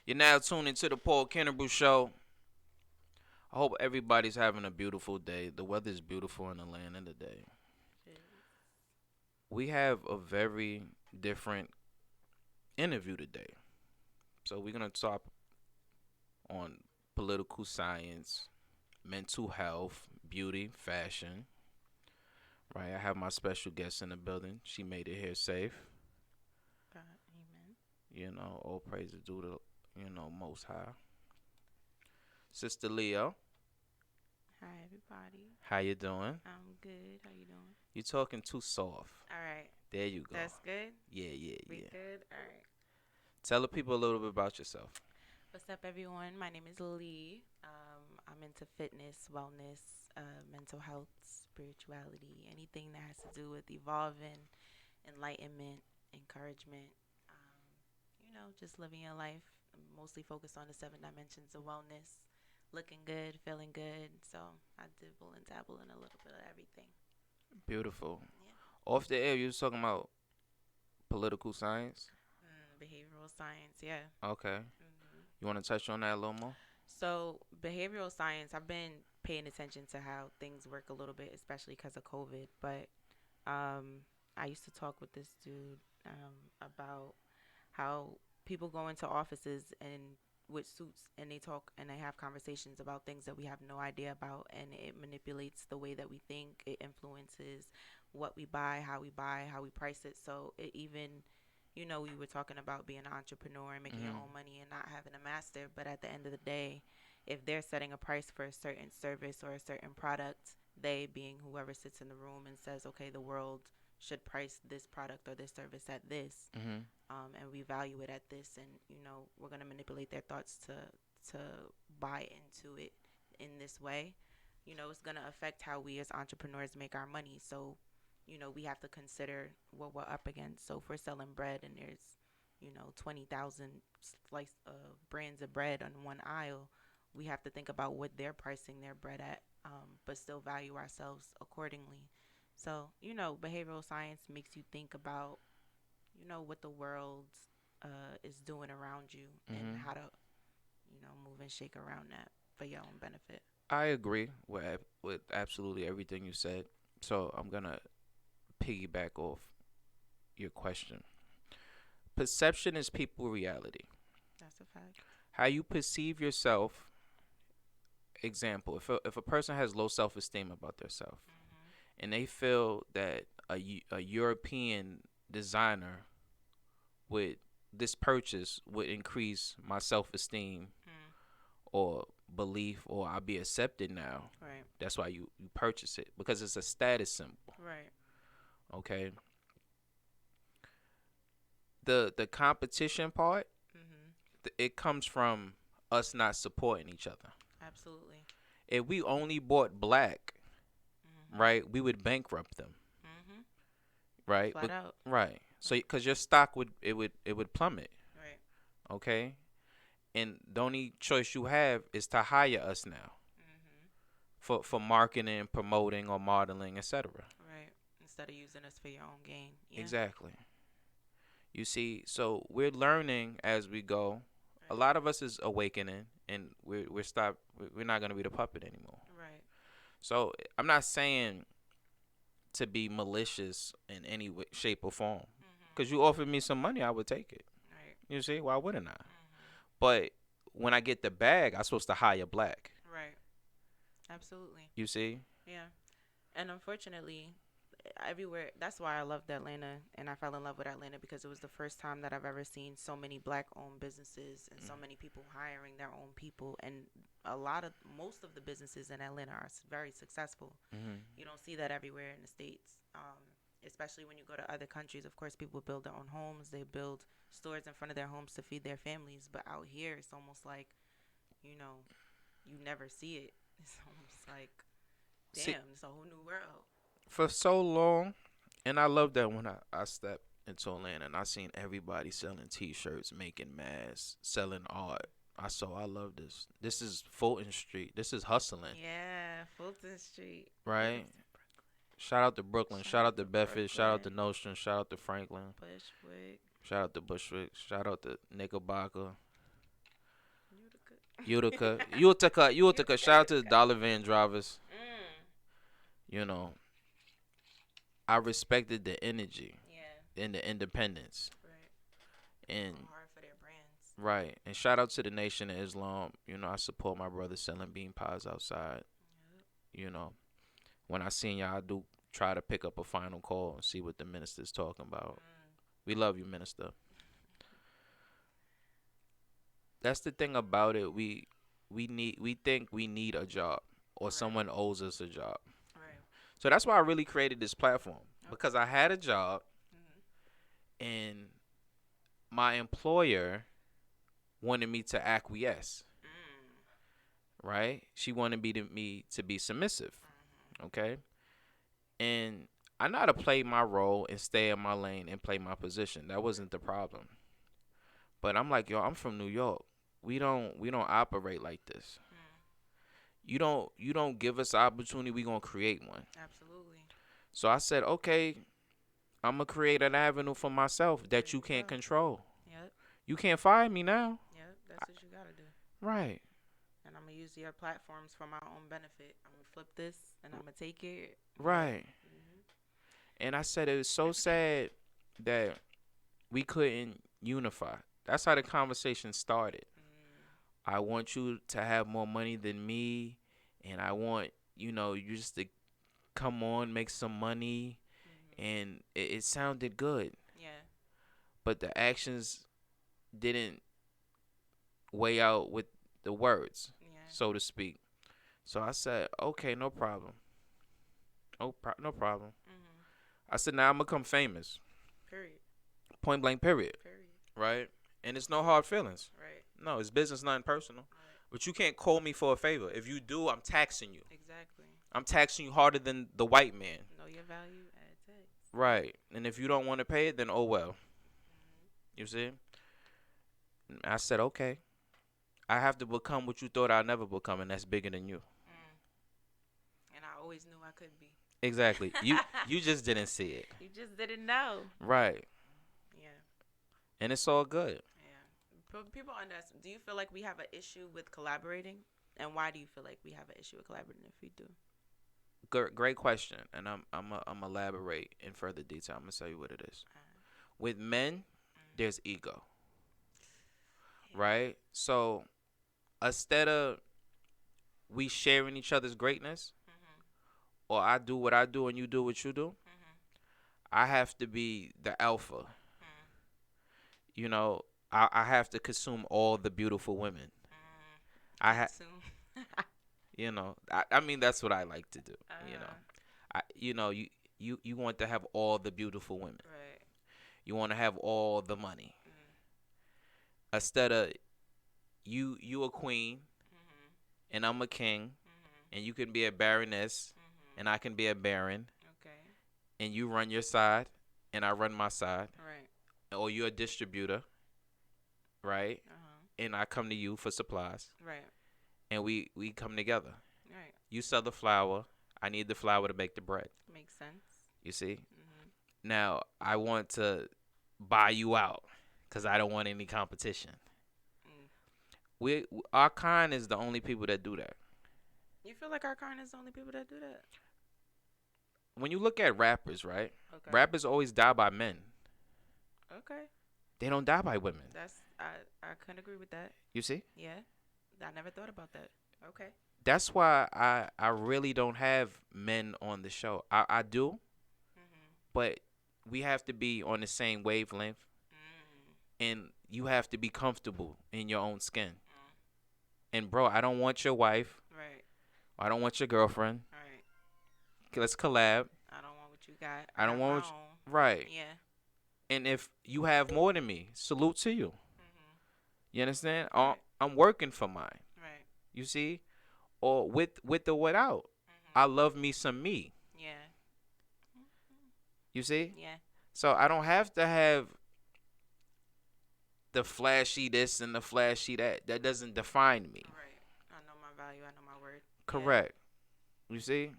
You're now tuned into the Paul Kinebrew Show. I hope everybody's having a beautiful day. The weather is beautiful in Atlanta today. We have a very different interview today. So we're going to talk on political science, mental health, beauty, fashion. Right, I have my special guest in the building. She made it here safe. God, amen. All praise is due to, Most High. Sister Leo, Hi, everybody. how you doing? I'm good. How you doing? You talking too soft. All right. There you go. That's good. Yeah, yeah, We yeah. good. All right. Tell the people a little bit about yourself. What's up, everyone? My name is Lee. I'm into fitness, wellness, mental health, spirituality, anything that has to do with evolving, enlightenment, encouragement. Um, just living your life. I'm mostly focused on the 7 dimensions of wellness, looking good, feeling good. So I dibble and dabble in a little bit of everything. Beautiful. Yeah. Off the air, you was talking about political science. Behavioral science, yeah. Okay. hmm You want to touch on that a little more? So, behavioral science, I've been paying attention to how things work a little bit, especially because of COVID. But I used to talk with this dude about how people go into offices and with suits and they talk and they have conversations about things that we have no idea about, and it manipulates the way that we think. It influences what we buy, how we price it. So it even, we were talking about being an entrepreneur and making your Mm-hmm. own money and not having a master, but at the end of the day, if they're setting a price for a certain service or a certain product, they being whoever sits in the room and says, okay, the world should price this product or this service at this, Mm-hmm. and we value it at this, and we're going to manipulate their thoughts to buy into it in this way. It's going to affect how we as entrepreneurs make our money. So we have to consider what we're up against. So if we're selling bread and there's 20,000 slice brands of bread on one aisle, we have to think about what they're pricing their bread at, but still value ourselves accordingly. So behavioral science makes you think about what the world is doing around you and Mm-hmm. how to move and shake around that for your own benefit. I agree with absolutely everything you said. So I'm gonna piggyback off your question. Perception is people reality. That's a fact. How you perceive yourself. Example: if a person has low self esteem about themselves Mhm. and they feel that a European designer would this purchase would increase my self esteem Mm. or belief or I'll be accepted now. Right. That's why you purchase it because it's a status symbol. Right. Okay. The competition part, Mhm. it comes from us not supporting each other. Absolutely. If we only bought black, Mhm. right, we would bankrupt them, Mhm. right? Flat But out. right. So Right. because your stock would plummet, Right. okay? And the only choice you have is to hire us now Mhm. for marketing, promoting, or modeling, etc. Right. Instead of using us for your own gain. Yeah. Exactly. You see, so we're learning as we go. A Right. lot of us is awakening, and we're not gonna be the puppet anymore. Right. So I'm not saying to be malicious in any way, shape, or form. Mhm. Cause you offered me some money, I would take it. Right. You see, why wouldn't I? Mhm. But when I get the bag, I'm supposed to hire black. Right. Absolutely. You see? Yeah. And unfortunately, everywhere. That's why I loved Atlanta, and I fell in love with Atlanta because it was the first time that I've ever seen so many black-owned businesses and so many people hiring their own people. And most of the businesses in Atlanta are very successful. Mm-hmm. You don't see that everywhere in the states. Especially when you go to other countries. Of course, people build their own homes. They build stores in front of their homes to feed their families. But out here, it's almost like you know you never see it. It's almost like, See, damn, it's a whole new world. for so long, and I love that when I stepped into Atlanta and I seen everybody selling T-shirts, making masks, selling art. I love this. This is Fulton Street. This is hustling, Yeah, Fulton Street. I right? lived in Brooklyn. Shout out to Brooklyn. Shout Shout out out to to Bedford. Shout out to Brooklyn, Nostrand. Shout out to Franklin. Bushwick. Shout out to Bushwick. Shout out to Knickerbocker. Utica. Shout out to the dollar van drivers. Mm. You know, I respected the energy Yeah. and the independence. Right. And Going hard for their brands. right. And shout out to the Nation of Islam. You know, I support my brother selling bean pies outside. Yep. You know, when I seen y'all, I do try to pick up a final call and see what the minister's talking about. Mm. We love you, minister. That's the thing about it. We think we need a job or Right. someone owes us a job. Right. So that's why I really created this platform because Okay. I had a job Mm-hmm. and my employer wanted me to acquiesce, Mm. right? She wanted me to be submissive, Mm-hmm. okay? And I know how to play my role and stay in my lane and play my position. That wasn't the problem. But I'm like, yo, I'm from New York. We don't operate like this. Mm. You don't give us opportunity, we gonna create one. Absolutely. So I said, okay, I'm gonna create an avenue for myself There that you you can't go. control. Yep. You can't fire me now. Yep. That's what you gotta do. Right. And I'm gonna use your platforms for my own benefit. I'm gonna flip this and I'm gonna take it. Yep. Right. Mm-hmm. And I said it was so sad that we couldn't unify. That's how the conversation started. Mm. I want you to have more money than me, and I want you just to come on, make some money, Mm-hmm. and it sounded good, Yeah. but the actions didn't weigh out with the words, Yeah. so to speak. So I said, okay, no problem, no problem. Mm-hmm. I said, now I'm gonna become famous, Period. point blank, period, Period. right? And it's no hard feelings. Right. No, it's business, nothing personal. Right. But you can't call me for a favor. If you do, I'm taxing you. Exactly. I'm taxing you harder than the white man. Know your value. Add text. Right. And if you don't want to pay it, then oh well. Mm-hmm. You see? I said, okay. I have to become what you thought I'd never become, and that's bigger than you. Mm. And I always knew I could be. Exactly. You just didn't see it. You just didn't know. Right. Yeah. And it's all good. Yeah. People underestimate. Do you feel like we have an issue with collaborating? And why do you feel like we have an issue with collaborating if we do? Great question. And I'm elaborate in further detail. I'm gonna tell you what it is. With men, there's ego. Yeah. Right? So instead of we sharing each other's greatness, Mm-hmm. or I do what I do and you do what you do, Mm-hmm. I have to be the alpha. Mm. You know, I have to consume all the beautiful women. I ha- Consume. I mean that's what I like to do. You know, Uh, you want to have all the beautiful women. right. You want to have all the money. Mm. Instead of you a queen Mm-hmm. and I'm a king, Mm-hmm. and you can be a baroness Mm-hmm. and I can be a baron, Okay. and you run your side and I run my side, Right. or you're a distributor, right? Uh-huh. And I come to you for supplies, Right. and we come together. Right. You sell the flour, I need the flour to make the bread. Makes sense. You see? Mm-hmm. Now I want to buy you out because I don't want any competition. Mm. Our kind is the only people that do that. You feel like our kind is the only people that do that? When you look at rappers, right? Okay. Rappers always die by men. Okay. They don't die by women. I couldn't agree with that. You see? Yeah. I never thought about that. Okay. That's why I really don't have men on the show. I do, Mm-hmm. but we have to be on the same wavelength, Mm. and you have to be comfortable in your own skin. Mm. And bro, I don't want your wife. Right. I don't want your girlfriend. Right. Let's collab. I don't want what you got. I don't got want my what you, own. right. Yeah. And if you have more than me, salute to you. Mm-hmm. You understand? Right. I'm working for mine. Right. You see? Or with or without. Mm-hmm. I love me some me. Yeah. You see? Yeah. So I don't have to have the flashy this and the flashy that. That doesn't define me. Right. I know my value. I know my worth. Correct. You see?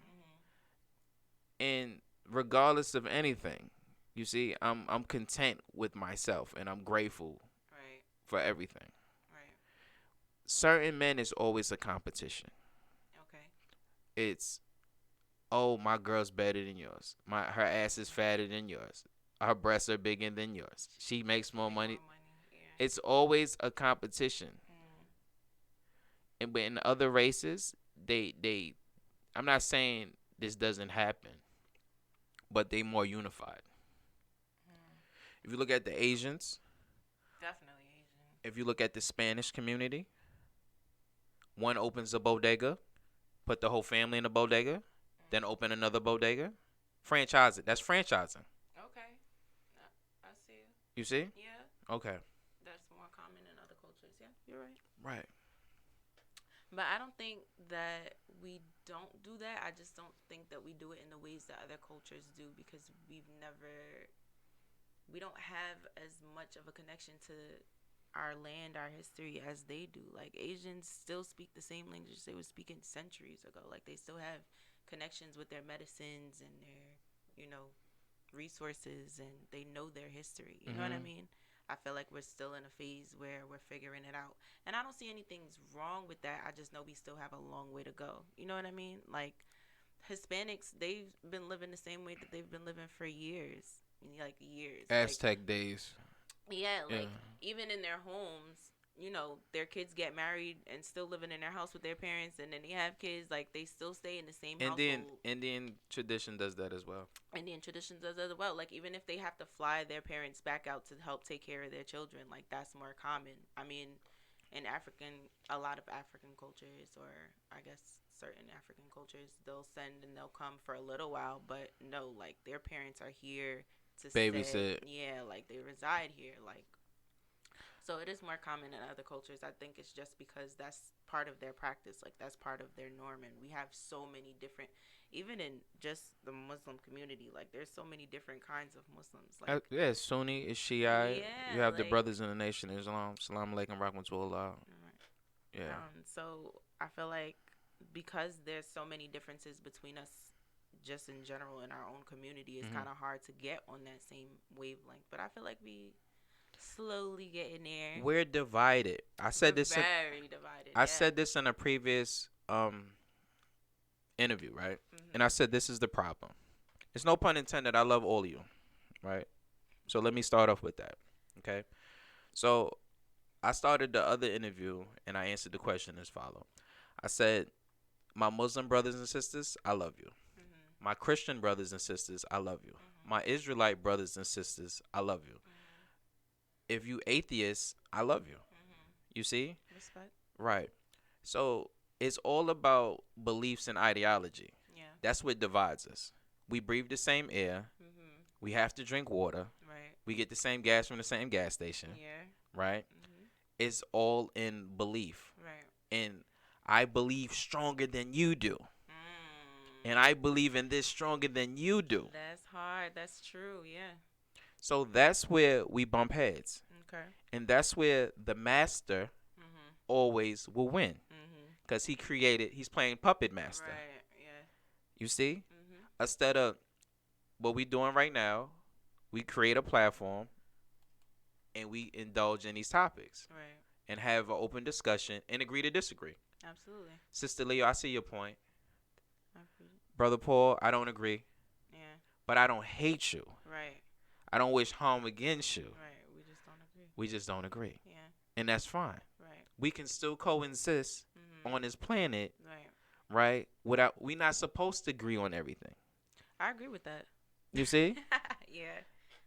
Yeah. And regardless of anything, you see, I'm content with myself and I'm grateful Right. for everything. Right. certain men is always a competition. Okay. It's, oh, my girl's better than yours. Her ass is fatter than yours. Her breasts are bigger than yours. She makes She more make money. more money. Yeah. It's always a competition. Mm. And but in other races, they I'm not saying this doesn't happen, but they more unified. Mm. If you look at the Asians, Definitely Asian. if you look at the Spanish community, one opens a bodega, put the whole family in a bodega, then Mm. open another bodega, franchise it. That's franchising. Okay. I see. You see? Yeah. Okay. That's more common in other cultures. Yeah, you're right. Right. But I don't think that we don't do that. I just don't think that we do it in the ways that other cultures do because we don't have as much of a connection to our land, our history as they do. Like Asians still speak the same language they were speaking centuries ago. Like they still have connections with their medicines and their, you know, resources and they know their history. You know what I Mhm. mean? I feel like we're still in a phase where we're figuring it out. And I don't see anything's wrong with that. I just know we still have a long way to go. You know what I mean? Like Hispanics, they've been living the same way that they've been living for years. Like years. Like Aztec days. yeah, Yeah. like even in their homes, you know, their kids get married and still living in their house with their parents and then they have kids, like they still stay in the same household. Indian tradition does that as well. Indian tradition does as well. Like even if they have to fly their parents back out to help take care of their children, like that's more common. I mean, in African, a lot of African cultures, or I guess certain African cultures, they'll send and they'll come for a little while, but no, like their parents are here to stay. Babysit. Yeah, like they reside here. Like so it is more common in other cultures. I think it's just because that's part of their practice, like that's part of their norm. And we have so many different, even in just the Muslim community, like there's so many different kinds of Muslims. Like, Yeah, Sunni is Shiite. You yeah, have the like, brothers in the nation of Islam. Salam alaikum rahmatullah. Yeah. so I feel like because there's so many differences between us just in general in our own community, it's Mhm. kind of hard to get on that same wavelength. But I feel like we slowly getting there. We're divided. We're very divided. I Yeah. said this in a previous interview, right? And I Mhm. said this is the problem. It's no pun intended. I love all of you, right? So let me start off with that. Okay. So I started the other interview and I answered the question as follow. I said, my Muslim brothers and sisters, I love you. Mhm. My Christian brothers and sisters, I love you. Mhm. My Israelite brothers and sisters, I love you. Mhm. If you atheists, I love you. Mhm. You see? Respect. Right. So it's all about beliefs and ideology. Yeah. That's what divides us. We breathe the same air. Mhm. We have to drink water. Right. We get the same gas from the same gas station. Yeah. Right? Mhm. It's all in belief. Right. And I believe stronger than you do. And Mm. I believe in this stronger than you do. That's hard. That's true. Yeah. So that's where we bump heads. Okay. And that's where the master Mhm. always will win. Mhm. Because he's playing puppet master. Right. Yeah. You see? Mhm. Instead of what we doing right now, we create a platform and we indulge in these topics Right. and have an open discussion and agree to disagree. Absolutely. Sister Leo, I see your point. I appreciate. Brother Paul, I don't agree, Yeah. but I don't hate you. Right. I don't wish harm against you. Right. We just don't agree. We just don't agree. Yeah. And that's fine. Right. We can still coexist Mhm. on this planet, Right. right? Without we not supposed to agree on everything. I agree with that. You see? Yeah.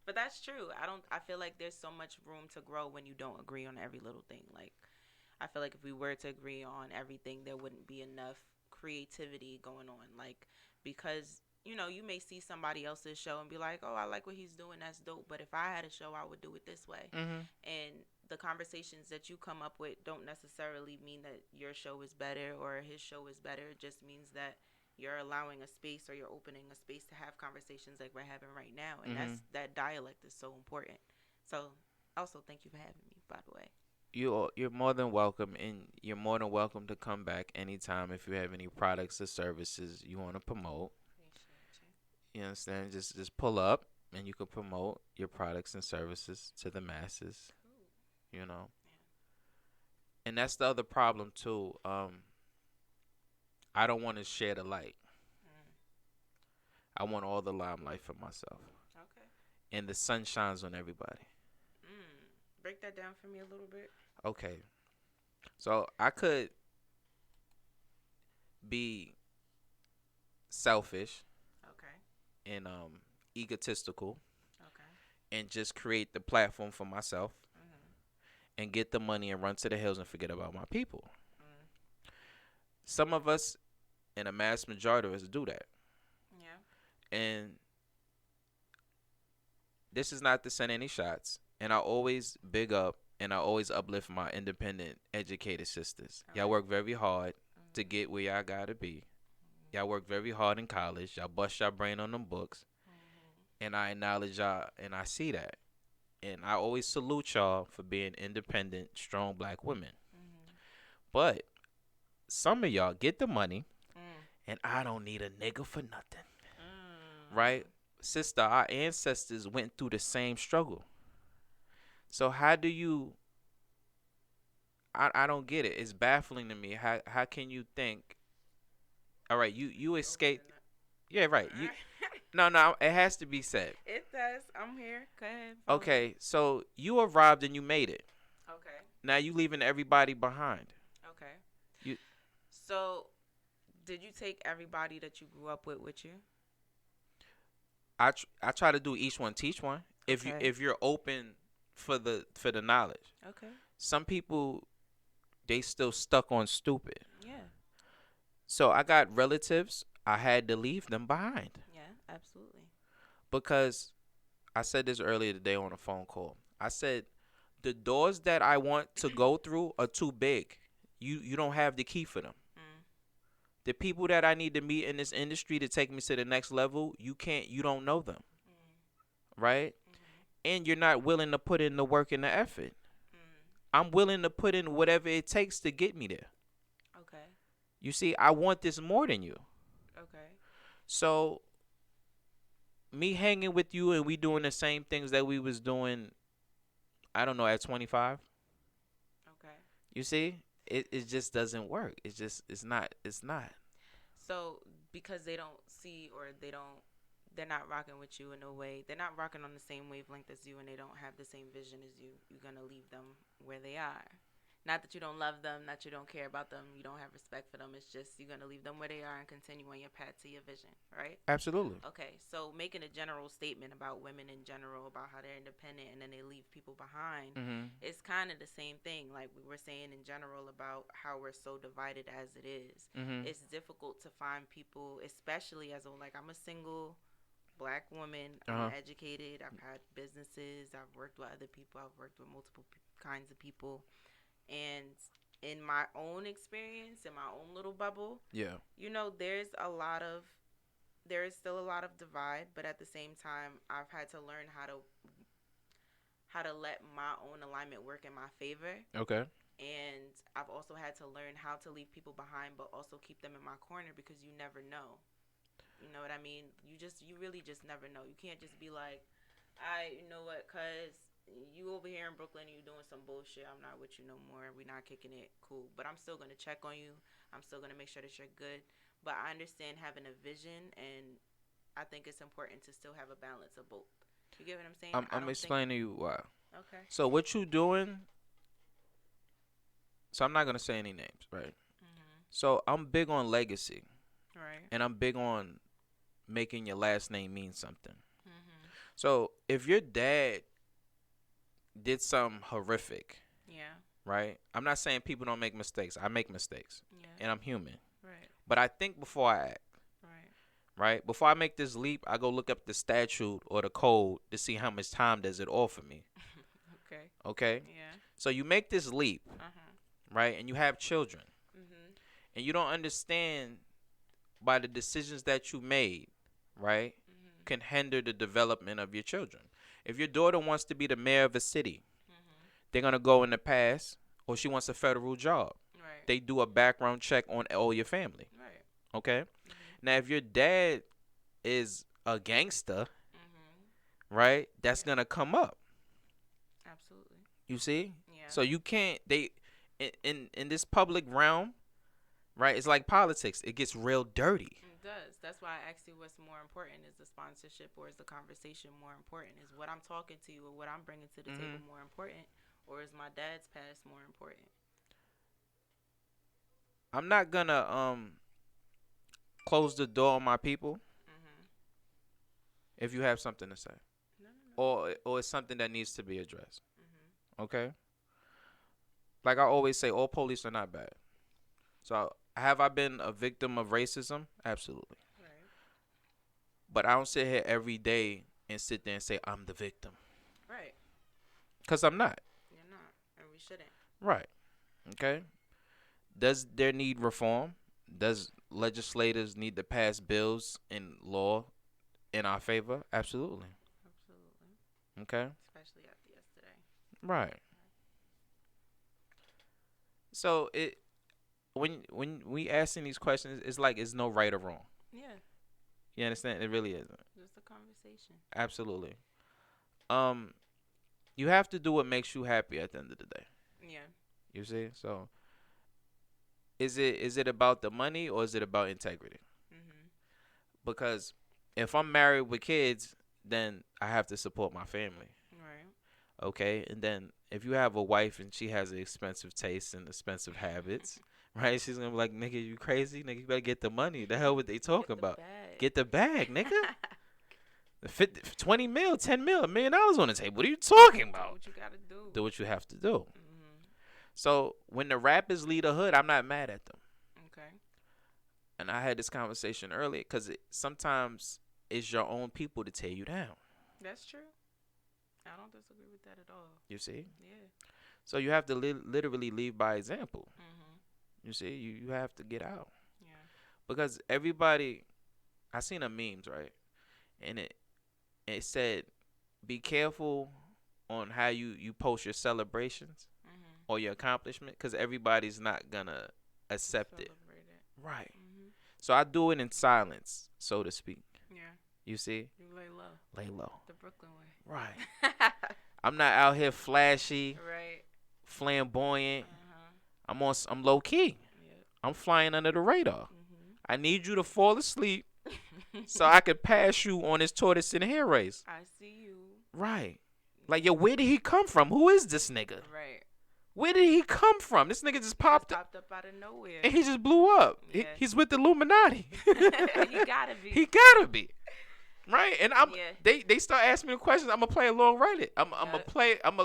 But that's true. I feel like there's so much room to grow when you don't agree on every little thing. Like I feel like if we were to agree on everything, there wouldn't be enough creativity going on. Like because you may see somebody else's show and be like, "Oh, I like what he's doing. That's dope." But if I had a show, I would do it this way. Mhm. And the conversations that you come up with don't necessarily mean that your show is better or his show is better. It just means that you're allowing a space or you're opening a space to have conversations like we're having right now. And Mhm. that dialect is so important. So also thank you for having me, by the way. You're more than welcome, and you're more than welcome to come back anytime if you have any products or services you want to promote. Appreciate you. You understand? Just pull up, and you can promote your products and services to the masses. Cool. You know, Yeah. And that's the other problem too. I don't want to share the light. Mm. I want all the limelight for myself. Okay. And the sun shines on everybody. Break that down for me a little bit. Okay. So I could be selfish Okay. and egotistical Okay. and just create the platform for myself Mm-hmm. and get the money and run to the hills and forget about my people. Mm. Some of us, and a mass majority of us, do that. Yeah. And this is not to send any shots. And I always big up and I always uplift my independent educated sisters. All Y'all right. work very hard to Mm-hmm. get where y'all gotta be. Y'all work very hard in college. Y'all bust y'all brain on them books. Mm-hmm. And I acknowledge y'all and I see that. And I always salute y'all for being independent, strong black women. Mm-hmm. But some of y'all get the money Mm. and I don't need a nigga for nothing. Right? Mm. Sister, our ancestors went through the same struggle. So how do you I don't get it. It's baffling to me. How can you think all right, you Opening escaped. up. Yeah, right. You no, it has to be said. It does. I'm here. Go ahead. Follow me. Okay, so you arrived and you made it. Okay. Now you leaving everybody behind. Okay. You So, did you take everybody that you grew up with you? I try to do each one teach one. Okay. If you're open for the knowledge. Okay. Some people they still stuck on stupid. Yeah. So I got relatives. I had to leave them behind Yeah. Absolutely. because I said this earlier today on a phone call. I said the doors that I want to go through are too big. You don't have the key for them. Mm. The people that I need to meet in this industry to take me to the next level, you don't know them, Mm. right? Mm-hmm. And you're not willing to put in the work and the effort. Mm. I'm willing to put in whatever it takes to get me there. Okay. You see, I want this more than you. Okay. So me hanging with you and we doing the same things that we was doing, I don't know, at 25. Okay. You see, it just doesn't work. It's not. So, because they don't see or they're not rocking with you in a way. They're not rocking on the same wavelength as you, and they don't have the same vision as you. You're gonna leave them where they are. Not that you don't love them, not that you don't care about them, you don't have respect for them. It's just you're gonna leave them where they are and continue on your path to your vision, right? Absolutely. Okay, so making a general statement about women in general, about how they're independent and then they leave people behind, Mhm. it's kind of the same thing. Like we were saying in general about how we're so divided as it is. Mhm. It's difficult to find people, especially as a, like, I'm a single black woman, Uh I'm huh. educated, I've had businesses, I've worked with other people, I've worked with multiple kinds of people. And in my own experience, in my own little bubble, Yeah. there is still a lot of divide, but at the same time, I've had to learn how to let my own alignment work in my favor. Okay. And I've also had to learn how to leave people behind, but also keep them in my corner because you never know. You know what I mean? You really just never know. You can't just be like, you know what, cuz you over here in Brooklyn and you doing some bullshit. I'm not with you no more. We're not kicking it. Cool. But I'm still going to check on you. I'm still going to make sure that you're good. But I understand having a vision, and I think it's important to still have a balance of both. You get what I'm saying? I I'm don't think. explaining to you why. Okay. So what you doing? So I'm not gonna say any names, right? Mhm. So I'm big on legacy, Right. and I'm big on making your last name mean something. Mhm. So if your dad did something horrific, Yeah. right? I'm not saying people don't make mistakes. I make mistakes, Yeah. and I'm human. Right. But I think before I act, Right. right? Before I make this leap, I go look up the statute or the code to see how much time does it offer me. Okay. Okay? Yeah. So you make this leap, Uh huh. right? And you have children. Mhm. And you don't understand by the decisions that you made, right? Mhm. Can hinder the development of your children. If your daughter wants to be the mayor of a city, Mhm. they're going to go in the past, or she wants a federal job. Right. They do a background check on all your family. Right. Okay? Mhm. Now, if your dad is a gangster, Mhm. right, that's Yeah. going to come up. Absolutely. You see? Yeah. So you can't, in this public realm, right? It's like politics. It gets real dirty. It does. That's why I asked you what's more important. Is the sponsorship or is the conversation more important? Is what I'm talking to you or what I'm bringing to the table Hmm. more important? Or is my dad's past more important? I'm not gonna close the door on my people Mm-hmm. if you have something to say, No, no, no. or it's something that needs to be addressed. Mm-hmm. Okay, like I always say, all police are not bad. So have I been a victim of racism? Absolutely. Right. But I don't sit here every day and sit there and say I'm the victim, Right. cause I'm not. You're not. And we shouldn't. Right. Okay. Does there need reform? Does legislators need to pass bills and law in our favor? Absolutely. Absolutely. Okay. Especially after yesterday. Right. So when we asking these questions, it's like it's no right or wrong. Yeah. You understand? It really isn't. Just a conversation. Absolutely. Um, you have to do what makes you happy at the end of the day. Yeah. You see? So is it about the money or is it about integrity? Mm-hmm. Because if I'm married with kids, then I have to support my family. Right. Okay, and then if you have a wife and she has expensive tastes and expensive habits, right? She's gonna be like, "Nigga, you crazy? Nigga, you better get the money. The hell what they talking Get the about? bag. Get the bag, nigga. The 50, 20 mil, 10 mil, $1 million on the table. What are you talking Do about? what you gotta do. Do what you have to do." Mm-hmm. So when the rappers lead a hood, I'm not mad at them. Okay. And I had this conversation earlier because sometimes it's your own people to tear you down. That's true. I don't disagree with that at all. You see? Yeah. So you have to literally lead by example. Mm-hmm. You see? You have to get out. Yeah. Because everybody, I seen a memes, right? And it said, be careful on how you post your celebrations Mm-hmm. or your accomplishment because everybody's not going to accept it. Celebrate it. Right. Mm-hmm. So I do it in silence, so to speak. Yeah. You see? You lay low. Lay low. The Brooklyn way. Right. I'm not out here flashy, Right. flamboyant. Uh-huh. I'm low key. Yep. I'm flying under the radar. Mm-hmm. I need you to fall asleep so I could pass you on this tortoise and hare race. I see you. Right. Like, yo, where did he come from? Who is this nigga? Right. Where did he come from? This nigga just popped up Popped up out of nowhere. and he just blew up. Yeah. He's with the Illuminati. You gotta be. He gotta be. Right? And Yeah. they start asking me the questions. I'm gonna play along, write it. I'm gonna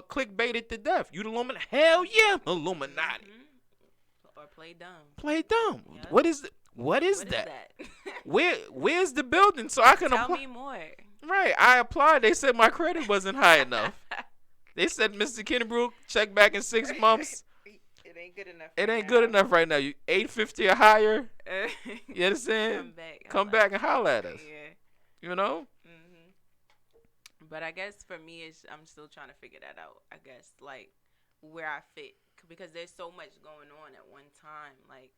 clickbait it to death. You the Illuminati? Hell yeah, I'm Illuminati. Mm-hmm. Or play dumb. Play dumb. Yep. What is What is that? that? Where's the building so I can Tell apply? me more. Right. I applied. They said my credit wasn't high enough. They said, Mr. Kinebrew, check back in 6 months. It ain't good enough. It ain't good enough right now. You 850 or higher. You understand? Come back. Come back and holler at us. Yeah. You know? Mhm. But I guess for me, I'm still trying to figure that out. I guess like where I fit because there's so much going on at one time. Like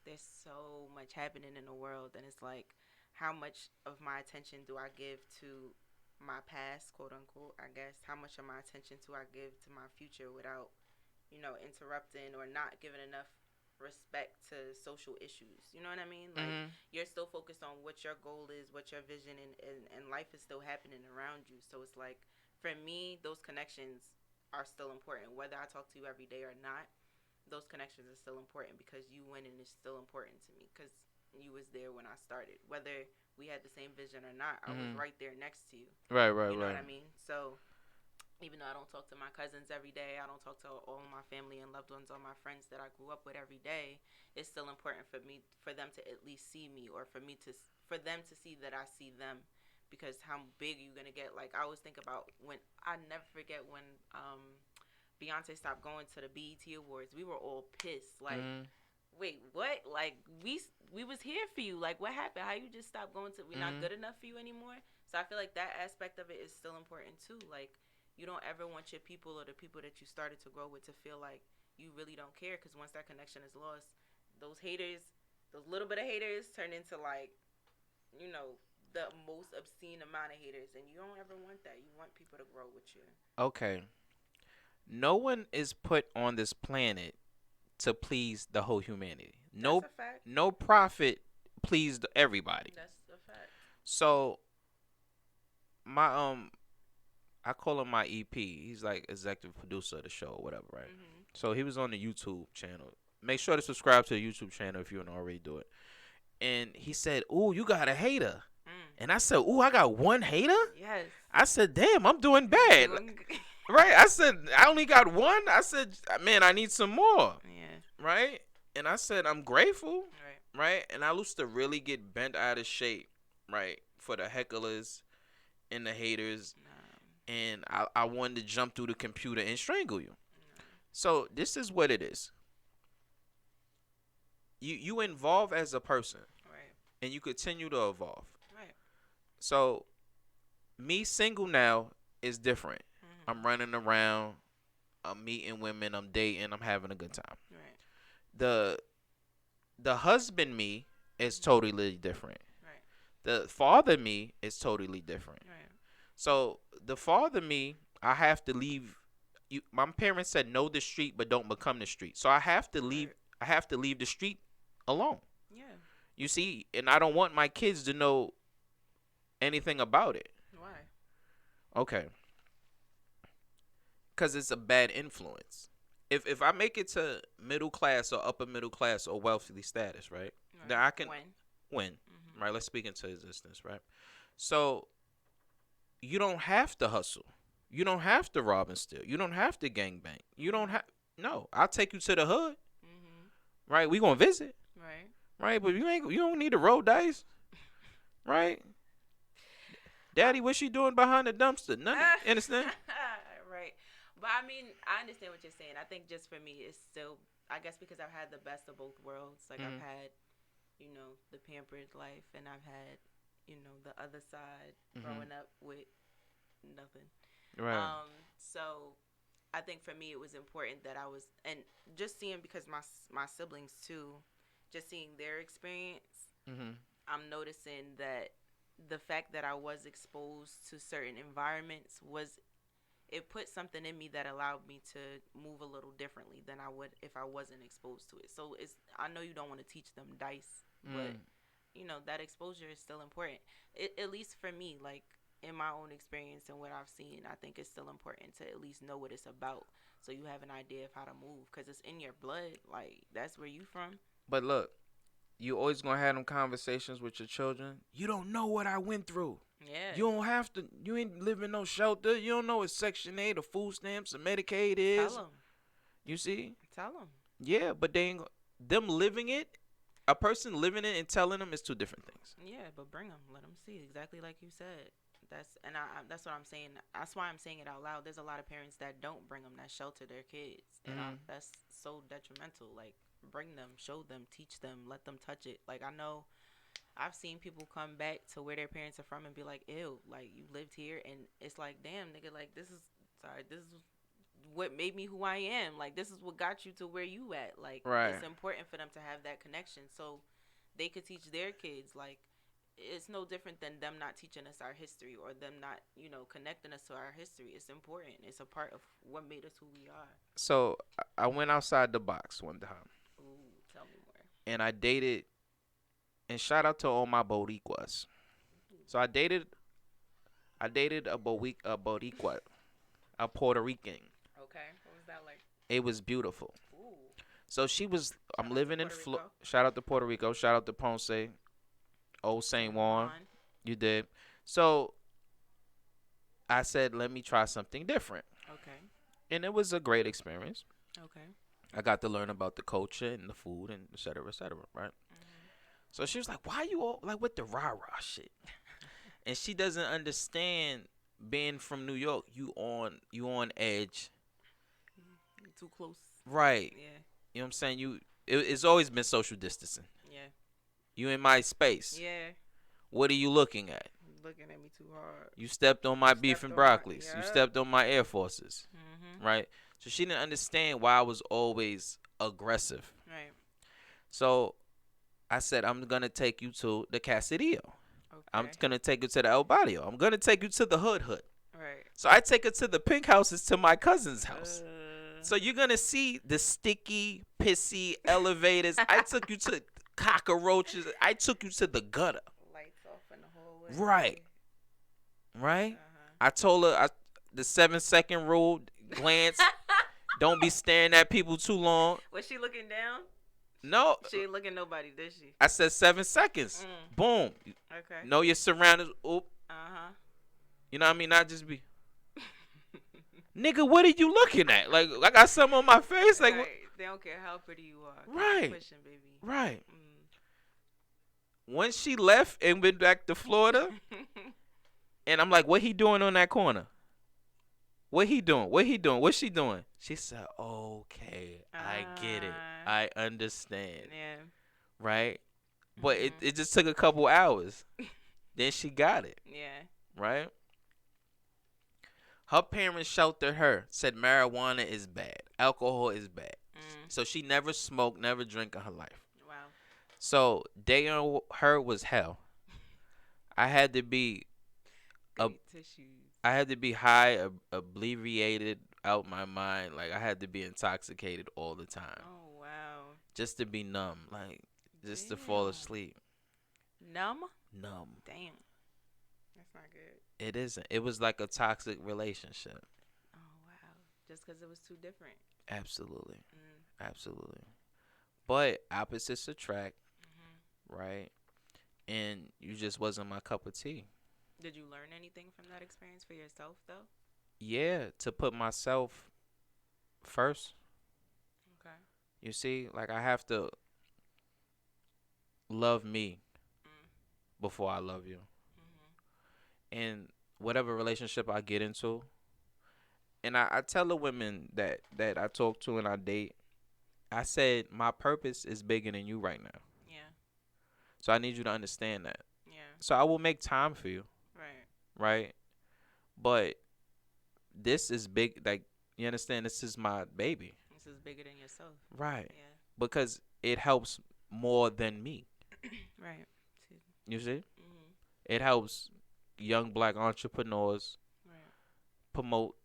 there's so much happening in the world, and it's like how much of my attention do I give to my past, quote unquote? I guess how much of my attention do I give to my future without, interrupting or not giving enough respect to social issues. You know what I mean? Like you're still focused on what your goal is, what your vision, and life is still happening around you. So it's like for me, those connections are still important. Whether I talk to you every day or not, those connections are still important because you winning is still important to me because you was there when I started. Whether we had the same vision or not, I was right there next to you. Right. You know what I mean? So even though I don't talk to my cousins every day, I don't talk to all of my family and loved ones or my friends that I grew up with every day, it's still important for them to at least see me or for them to see that I see them because how big you gonna get. Like I always think about when I never forget when Beyonce stopped going to the BET Awards. We were all pissed. Like, wait, what? Like we was here for you. Like what happened? How you just stopped going to? We're not good enough for you anymore. So I feel like that aspect of it is still important too. Like you don't ever want your people or the people that you started to grow with to feel like you really don't care because once that connection is lost, those haters, those little bit of haters turn into like, the most obscene amount of haters, and you don't ever want that. You want people to grow with you. Okay. No one is put on this planet to please the whole humanity. That's No, a fact. no profit pleased everybody. That's a fact. So my I call him my EP. He's like executive producer of the show or whatever, right? Mhm. So he was on the YouTube channel. Make sure to subscribe to the YouTube channel if you don't already do it. And he said, "Ooh, you got a hater." Mm. And I said, "Ooh, I got one hater." Yes. I said, "Damn, I'm doing bad." Right? I said, "I only got one." I said, "Man, I need some more." Yeah. Right? And I said, "I'm grateful." Right. Right? And I used to really get bent out of shape, right, for the hecklers and the haters. And I wanted to jump through the computer and strangle you. So this is what it is. You evolve as a person, Right. and you continue to evolve. Right. So me single now is different. Mhm. I'm running around, I'm meeting women, I'm dating, I'm having a good time. Right. The the husband me is Mhm. totally different. Right. The father me is totally different. Right. So the father me, I have to leave. You, my parents said know the street, but don't become the street. So I have to leave. Right. I have to leave the street alone. Yeah. You see, and I don't want my kids to know anything about it. Why? Okay, because it's a bad influence. If I make it to middle class or upper middle class or wealthy status, right? Right. Then I can When? win, Mhm. right? Let's speak into existence, right? So you don't have to hustle. You don't have to rob and steal. You don't have to gangbang. You don't have. No, I'll take you to the hood, Mhm. right? We gonna visit, Right. right? But you ain't. You don't need to roll dice, right? Daddy, what's she doing behind the dumpster? None. Understand? Right. But I mean, I understand what you're saying. I think just for me, it's still, I guess because I've had the best of both worlds. Like I've Mhm. had, the pampered life, and I've had, the other side Mhm. growing up with nothing. Right. So I think for me, it was important that I was, and just seeing because my siblings too, just seeing their experience, Mhm. I'm noticing that the fact that I was exposed to certain environments was it put something in me that allowed me to move a little differently than I would if I wasn't exposed to it. So it's I know you don't want to teach them dice, but Mm. that exposure is still important. At least for me, like in my own experience and what I've seen, I think it's still important to at least know what it's about so you have an idea of how to move because it's in your blood. Like that's where you from. But look, you always gonna have them conversations with your children. You don't know what I went through. Yeah. You don't have to. You ain't living no shelter. You don't know what Section 8 or food stamps or Medicaid is. Tell them. You see? Tell them. Yeah, but they ain't, them living it. A person living it and telling them is two different things. Yeah, but bring them. Let them see exactly like you said. That's what I'm saying. That's why I'm saying it out loud. There's a lot of parents that don't bring them, that shelter their kids, and that's so detrimental. Like bring them, show them, teach them, let them touch it. Like I know I've seen people come back to where their parents are from and be like, "Ew, like you lived here," and it's like, "Damn, nigga, like this is what made me who I am. Like this is what got you to where you at. Like Right. it's important for them to have that connection so they could teach their kids. Like it's no different than them not teaching us our history or them not, connecting us to our history. It's important. It's a part of what made us who we are. So I went outside the box one time, Ooh, tell me more. and I dated. And shout out to all my Boricuas. So I dated a Boricua, a Puerto Rican. Okay, what was that like? It was beautiful. Ooh. So she was. I'm Shout out living to in Puerto Florida. Rico. Shout out to Puerto Rico. Shout out to Ponce, Old Saint Juan. You did. So I said, let me try something different, Okay. and it was a great experience. Okay. I got to learn about the culture and the food and et cetera, right? So she was like, "Why you all like with the rah rah shit?" And she doesn't understand being from New York. You on edge, Too close. right? Yeah. You know what I'm saying? It's always been social distancing. Yeah. You in my space. Yeah. What are you looking at? Looking at me too hard. You stepped on my You beef stepped and on my- broccolis. You yeah. stepped on my Air Forces, Mhm. right? So she didn't understand why I was always aggressive. Right. So I said, I'm gonna take you to the Caserio. Okay. I'm gonna take you to the El Barrio. I'm gonna take you to the hood. Right. So I take her to the pink houses to my cousin's house. So you're gonna see the sticky, pissy elevators. I took you to cockroaches. I took you to the gutter. Lights off in the Right, hallway. right. Uh I told her the 7 second rule. Glance. huh. Don't be staring at people too long. Was she looking down? No, She ain't looking nobody, did she? I said 7 seconds. Mm. Boom. Okay. Know your surroundings. Oop. Uh huh. You know what I mean? Not just be, nigga, what are you looking at? Like, I got something on my face. Like, right. what? They don't care how pretty you are. Keep Right. pushing, baby. Right. Mm. Once she left and went back to Florida, and I'm like, what he doing on that corner? What he doing? What he doing? What's she doing? She said, okay, I get it. I understand. Yeah. Right? But Mhm. it just took a couple hours. Then she got it. Yeah. Right? Her parents sheltered her, said marijuana is bad, alcohol is bad. Mm. So she never smoked, never drank in her life. Wow. So dating her was hell. I had to be a, Baby tissues. I had to be high, obliterated out my mind. Like I had to be intoxicated all the time, Oh wow. just to be numb, like just to fall Damn. asleep. Numb. Numb. Damn. That's not good. It isn't. It was like a toxic relationship. Oh wow. Just because it was too different. Absolutely, Mm. absolutely. But opposites attract, Mhm. right? And you just wasn't my cup of tea. Did you learn anything from that experience for yourself though? Yeah, to put myself first. Okay. You see, like I have to love me Mm. before I love you. Mhm. And whatever relationship I get into, and I tell the women that I talk to and I date, I said my purpose is bigger than you right now. Yeah. So I need you to understand that. Yeah. So I will make time for you, Right. right? But this is big. Like you understand, this is my baby, This is bigger than yourself. right? Yeah. Because it helps more than me. Right. See. You see, Mhm. it helps young black entrepreneurs Right. promote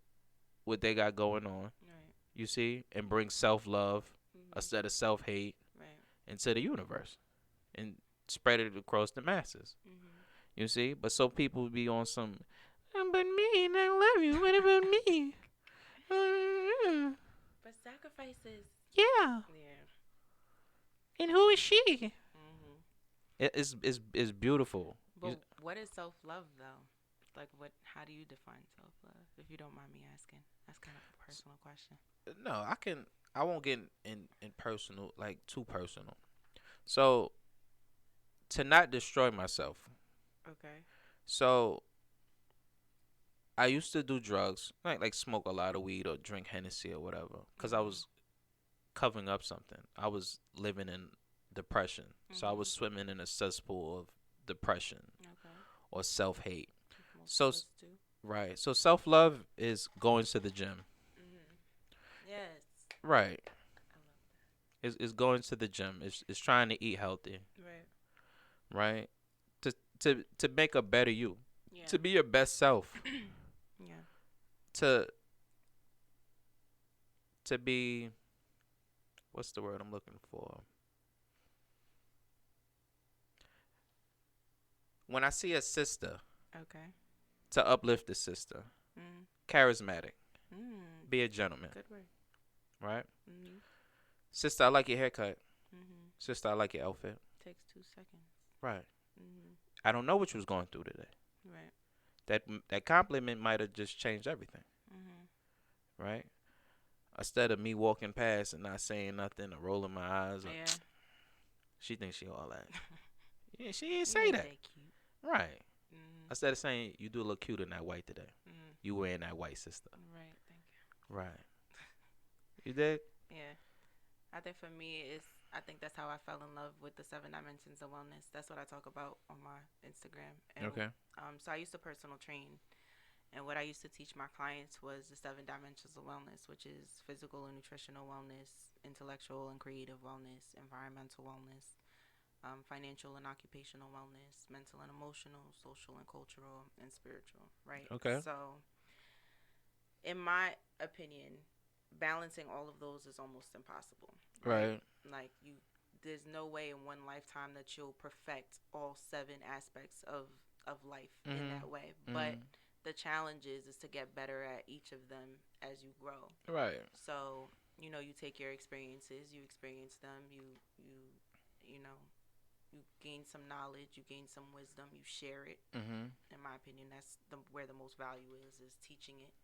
what they got going on. Right. You see, and bring self love Mhm. instead of self hate Right. into the universe and spread it across the masses. Mhm. You see, but so people be on some, but me, and I love you. What about me? But sacrifices. Yeah. Yeah. And who is she? Mhm. It's beautiful. But what is self love though? Like what? How do you define self love? If you don't mind me asking, that's kind of a personal question. No, I can. I won't get in personal, like too personal. So to not destroy myself. Okay. So I used to do drugs, like smoke a lot of weed or drink Hennessy or whatever, because I Mhm. was covering up something. I was living in depression, so I was Mhm. swimming in a cesspool of depression Okay. or self hate. Like most So of us do. right, so self love is going to the gym. Mhm. Yes. Right, I love it's going to the gym. It's trying to eat healthy. that. Right. Right, to make a better you, Yeah. to be your best self, Yeah. to to be, what's the word I'm looking for? When I see a sister, Okay. to uplift the sister, Mm. charismatic, Mm. be a gentleman, Good word. right? Mhm. Sister, I like your haircut. Mhm. Sister, I like your outfit. Takes 2 seconds. Right. Mhm. I don't know what you was going through today. Right. That compliment might have just changed everything, Mhm. right? Instead of me walking past and not saying nothing or rolling my eyes, or, Yeah. she thinks she all that. Yeah, she didn't You say ain't that. that cute. Right. Mhm. Instead of saying you do look cute in that white today. Mhm. You wearing that white, sister. Right. Thank you. Right. You did? Yeah. I think for me, I think that's how I fell in love with the 7 dimensions of wellness. That's what I talk about on my Instagram. And Okay. so I used to personal train, and what I used to teach my clients was the 7 dimensions of wellness, which is physical and nutritional wellness, intellectual and creative wellness, environmental wellness, financial and occupational wellness, mental and emotional, social and cultural, and spiritual. Right. Okay. So, in my opinion, balancing all of those is almost impossible, right? Right. Like there's no way in one lifetime that you'll perfect all seven aspects of life in Mhm. that way. But Mhm. the challenge is to get better at each of them as you grow. Right. So you take your experiences, you experience them, you know, you gain some knowledge, you gain some wisdom, you share it. Mhm. In my opinion, that's where the most value is teaching it.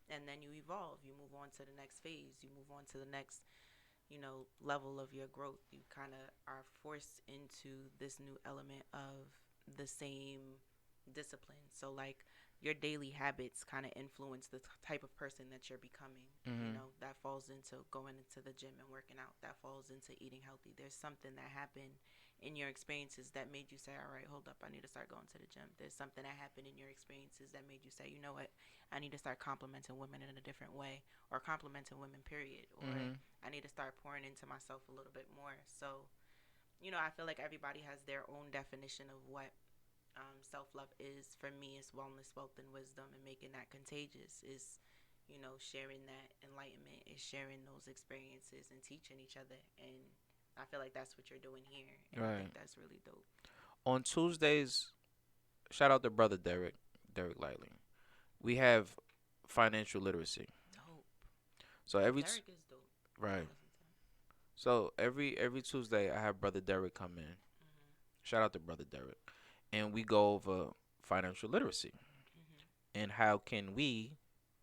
And then you evolve, you move on to the next phase, you move on to the next level of your growth. You kind of are forced into this new element of the same discipline. So like your daily habits kind of influence the type of person that you're becoming. Mhm. That falls into going into the gym and working out. That falls into eating healthy. There's something that happened in your experiences that made you say, all right, hold up, I need to start going to the gym. There's something that happened in your experiences that made you say, you know what, I need to start complimenting women in a different way, or complimenting women, period, or Mhm. I need to start pouring into myself a little bit more. So, I feel like everybody has their own definition of what self love is. For me, it's wellness, wealth, and wisdom, and making that contagious is, sharing that enlightenment, is sharing those experiences and teaching each other. And I feel like that's what you're doing here, and I Right. think that's really dope. On Tuesdays, shout out to brother Derek Lightly. We have financial literacy. Dope. So Derek is dope. I right. listen to him. So every Tuesday I have brother Derek come in. Shout out to brother Derek, and we go over financial literacy Mhm. and how can we,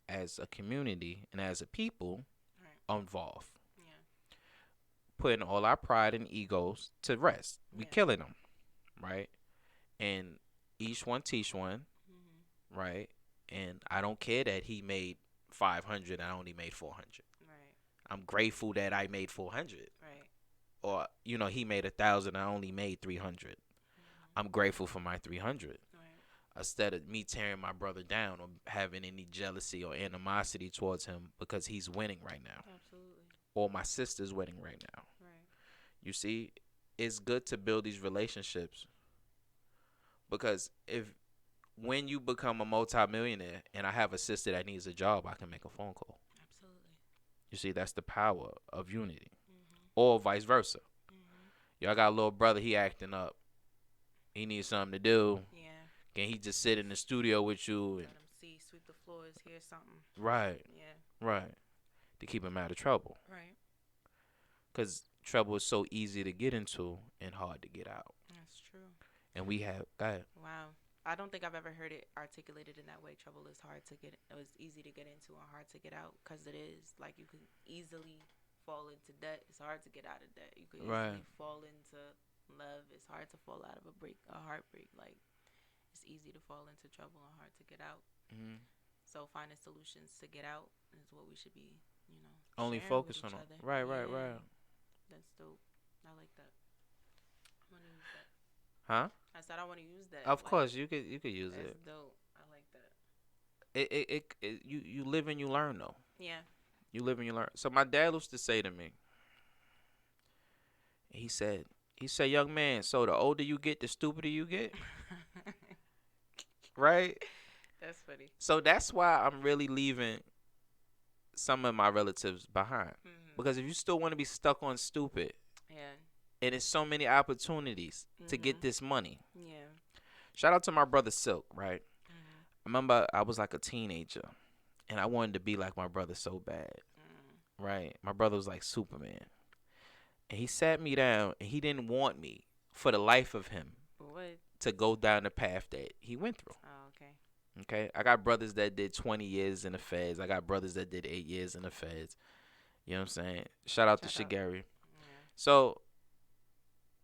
as a community and as a people, Right. evolve, Yeah. putting all our pride and egos to rest. We Yeah. killing them, right? And each one teach one, Mhm. right? And I don't care that he made 500, I only made 400. Right. I'm grateful that I made 400, Right. or he made 1,000, I only made 300. Mhm. I'm grateful for my 300. Right. Instead of me tearing my brother down or having any jealousy or animosity towards him because he's winning right now, Absolutely. or my sister's winning right now. Right. You see, it's good to build these relationships because if when you become a multimillionaire and I have a sister that needs a job, I can make a phone call. Absolutely. You see, that's the power of unity, Mhm. or vice versa. Mhm. Y'all got a little brother, he acting up. He needs something to do. Yeah. Can he just sit in the studio with you? And Let them see, sweep the floors, hear something. right, Yeah. right, to keep him out of trouble. Right. Because trouble is so easy to get into and hard to get out. That's true. And we have that. Wow. I don't think I've ever heard it articulated in that way. Trouble is hard to get. It was easy to get into and hard to get out, because it is. Like you can easily fall into debt. It's hard to get out of debt. You could Right. easily fall into love. It's hard to fall out of a heartbreak. Like it's easy to fall into trouble and hard to get out. Hmm. So finding solutions to get out is what we should be, Only sharing with focus on each it. other. Right, right, Yeah, right. that's dope. I like that. I want to use that. Huh? I said I want to use that. Of Like course, you could use that's it. dope. I like that. You live and you learn though. Yeah. You live and you learn. So my dad used to say to me, he said, young man, so the older you get, the stupider you get, right? That's funny. So that's why I'm really leaving some of my relatives behind. Mhm. Because if you still want to be stuck on stupid, Yeah. and there's so many opportunities to get Mhm. this money. Yeah. Shout out to my brother Silk, right? Mhm. I remember I was like a teenager and I wanted to be like my brother so bad, Mm. right? My brother was like Superman. And he sat me down and he didn't want me for the life of him What? to go down the path that he went through. Oh, okay. Okay? I got brothers that did 20 years in the feds. I got brothers that did 8 years in the feds. You know what I'm saying? Shout out to Shut up. Shigeri. Yeah. So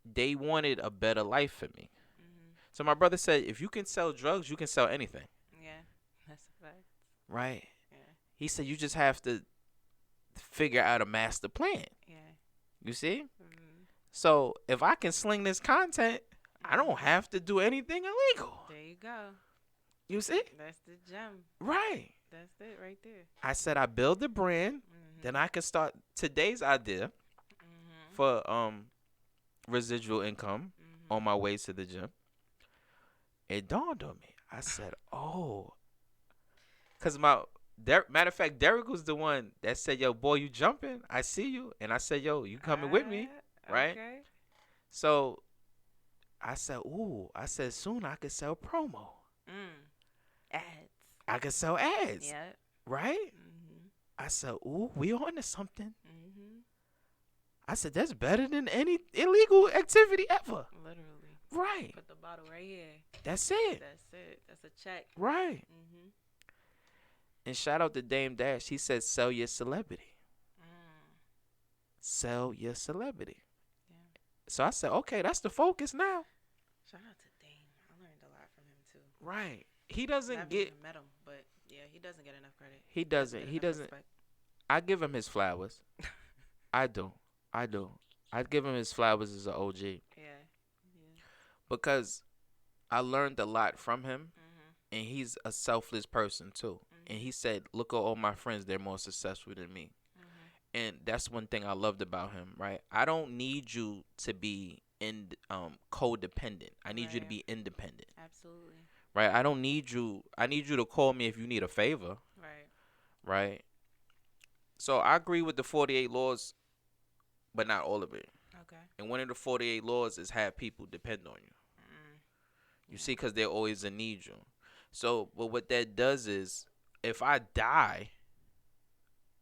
they wanted a better life for me. Mhm. So my brother said, if you can sell drugs, you can sell anything, Yeah. That's a fact. right? Yeah. He said, you just have to figure out a master plan. Yeah. You see? Mhm. So if I can sling this content, I don't Mhm. have to do anything illegal. There you go. You see? That's the gem. Right. That's it right there. I said I build the brand, then Mhm. I can start today's idea Mhm. for residual income on Mhm. my way to the gym. It dawned on me. I said, "Oh, cuz Matter of fact, Derek was the one that said, "Yo, boy, you jumping? I see you." And I said, "Yo, you coming with me?" Right? Okay. So I said, "Ooh," I said, "Soon I could sell promo. Mm. Ads. I could sell ads, Yeah. right?" Mhm. I said, "Ooh, we on to something." Mhm. I said, "That's better than any illegal activity ever." Literally. Right. Put the bottle right here. That's it. That's it. That's a check. Right. Mhm. And shout out to Dame Dash. He said, "Sell your celebrity. Mm. Sell your celebrity." Yeah. So I said, "Okay, that's the focus now." Shout out to Dame. I learned a lot from him too. Right. He doesn't Never get. even met him, but yeah, he doesn't get enough credit. He Doesn't doesn't. get He enough doesn't. respect. I give him his flowers. I do. I do. I give him his flowers as an OG Yeah. Yeah. because I learned a lot from him, Mhm. and he's a selfless person too. And Mhm. he said, "Look at all my friends; they're more successful than me." Mhm. And that's one thing I loved about him. Right? I don't need you to be in codependent. I need you to Right. be independent. Absolutely. Right? I don't need you. I need you to call me if you need a favor. Right. Right? So I agree with the 48 laws, but not all of it. Okay. And one of the 48 laws is have people depend on you. Mm. You Yeah. see, because they're always in need you. So, but what that does is, if I die,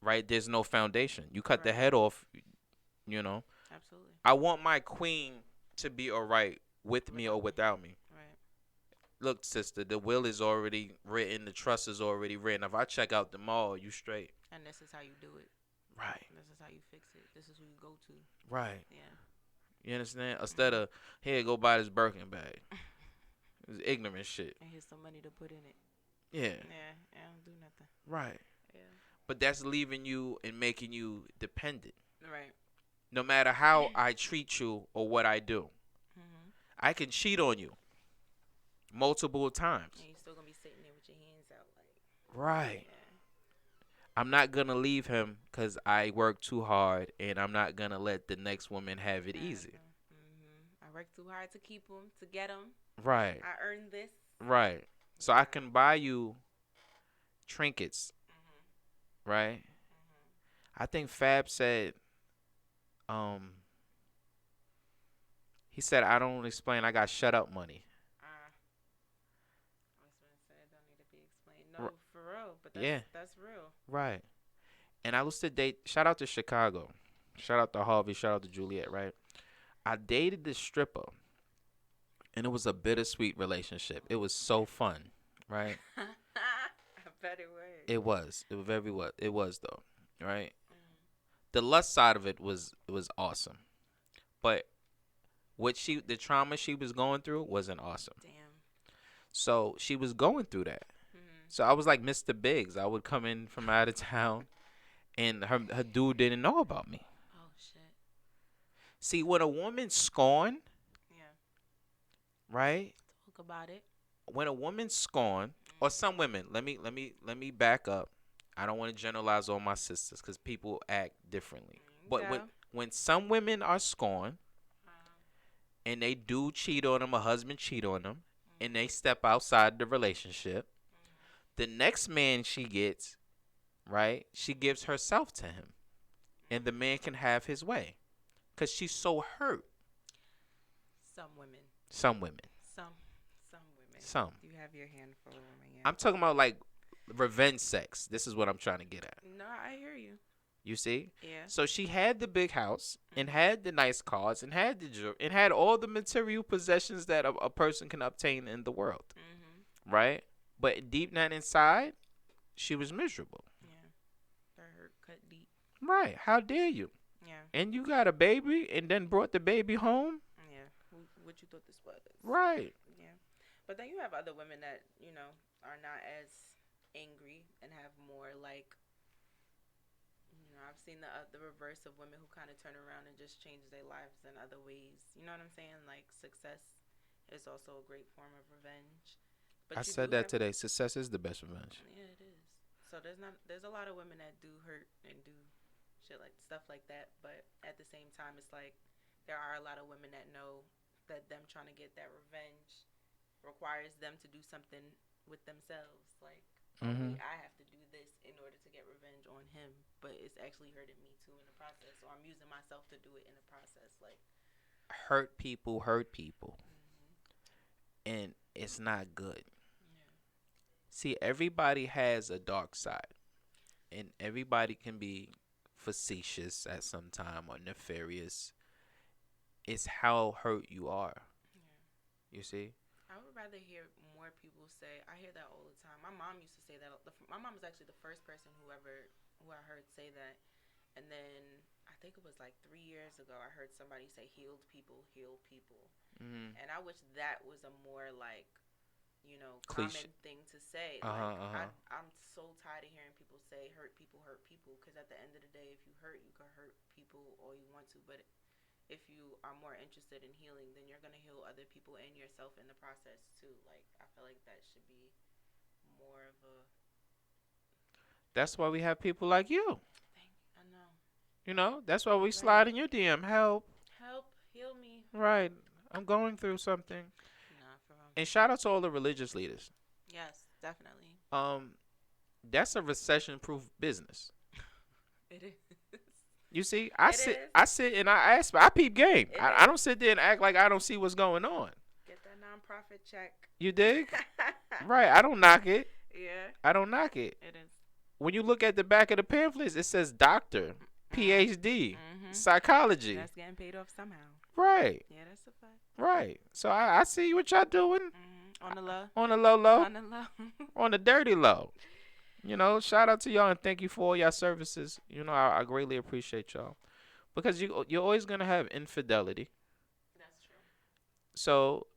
right, there's no foundation. You cut the Right. head off, you know. Absolutely. I want my queen to be all right with me or Without me. without me. Right. Look, sister, the will is already written. The trust is already written. If I check out the mall, you straight. And this is how you do it. Right, This is how you fix it. This is who you go to. right. Yeah. You understand? Instead Mhm. of, here, go buy this Birkin bag. It's ignorant shit. And here's some money to put in it. Yeah, Yeah. I don't do nothing. right. Yeah. But that's leaving you and making you dependent. Right. No matter how I treat you or what I do, Mhm. I can cheat on you multiple times. And you still gonna be sitting there with your hands out, like, Right. yeah. I'm not going to leave him because I work too hard, and I'm not going to let the next woman have it easy. Mhm. I worked too hard to keep them, to get them. Right. I earned this. Right. So I Yeah. can buy you trinkets, Mhm. right? Mhm. I think Fab said, um, he said, I don't explain, I got shut up money. Ah, husband said don't need to be explained. R- No, for real. But yeah, that's real. right. And I used to date, shout out to Chicago. Shout out to Harvey, shout out to Juliet, right? I dated this stripper, and it was a bittersweet relationship. It was so fun, right? I bet it was. It was. It was very what it was though, right? Mm. The lust side of it was awesome, but the trauma she was going through wasn't awesome. Damn. So she was going through that. Mhm. So I was like Mr. Biggs. I would come in from out of town, and her dude didn't know about me. Oh shit. See, when a woman scorn, Yeah. right? Talk about it. When a woman scorn, or Mhm. some women, let me back up. I don't want to generalize all my sisters because people act differently. But when Go. when some women are scorned Um. and they do cheat on them, a husband cheat on them, and they Mhm. step outside the relationship, Mhm. the next man she gets, right? She gives herself to him, and the man can have his way because she's so hurt. Some women. Some women, Some. Some women. some. You have your handful of women. Yeah. I'm talking about like revenge sex. This is what I'm trying to get at. No, I hear you. You see? Yeah. So she had the big house and Mhm. had the nice cars and had the jewelry and had all the material possessions that a person can obtain in the world, Mhm. right? But deep down inside, she was miserable. Yeah. That hurt cut deep. Right? How dare you? Yeah. And you got a baby and then brought the baby home? Yeah. What you thought this was? Right. Yeah. But then you have other women that are not as angry and have more like I've seen the reverse of women who kind of turn around and just change their lives in other ways. You know what I'm saying? Like success is also a great form of revenge. I But you said do that have today. Success is the best revenge. yeah, it is. So there's a lot of women that do hurt and do shit like stuff like that, but at the same time it's like there are a lot of women that know that them trying to get that revenge requires them to do something with themselves. Like, oh Mm-hmm. wait, I have to do this in get revenge on him, but it's actually hurting me too in the process. So I'm using myself to do it in the process. Like, Hurt people, mm-hmm. and it's not good. Yeah. See, everybody has a dark side, and everybody can be facetious at some time or nefarious. It's how hurt you are. Yeah. You see? I would rather hear more people say. I hear that all the time. My mom used to say that. My mom was actually the first person who I heard say that. And then I think it was like 3 years ago. I heard somebody say, "Healed people heal people," Mm-hmm. and I wish that was a more like, Cliche. common thing to say. Uh Like, huh. Uh huh. I'm so tired of hearing people say hurt people. Because at the end of the day, if you hurt, you can hurt people all you want to. But if you are more interested in healing, then you're gonna heal other people and yourself in the process too. Like, I feel like that should be more of a That's why we have people like you. thing. I know. That's why we You're slide right. in your DM. Help. Help, heal me. Right. I'm going through something. Nah, for real. And shout out to all the religious leaders. Yes, definitely. Um, that's a recession-proof business. It is. You see, It is. I sit and I ask, I peep game. It I is. don't sit there and act like I don't see what's going on. Get that nonprofit check. You dig? Right. I don't knock it. Yeah, I don't knock it. it is. When you look at the back of the pamphlets, it says doctor, PhD, Mm-hmm. psychology. That's getting paid off somehow. Right. Yeah, that's a fact. Right. So I see what y'all doing Mm-hmm. On the low. on the low low, On the low. on the dirty low. Shout out to y'all and thank you for all y'all services. I greatly appreciate y'all because you're always gonna have infidelity. That's true. So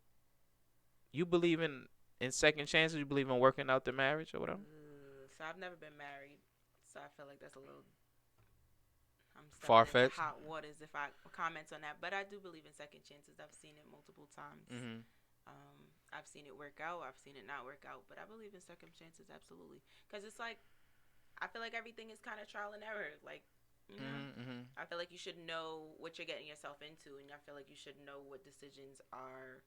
you believe in second chances. You believe in working out the marriage or whatever. So I've never been married, so I feel like that's a little. I'm Far stepping into fetched. hot waters if I comment on that, but I do believe in second chances. I've seen it multiple times. Mhm. I've seen it work out. I've seen it not work out, but I believe in second chances absolutely because it's like I feel like everything is kind of trial and error. Like, Mhm. Mhm. I feel like you should know what you're getting yourself into, and I feel like you should know what decisions are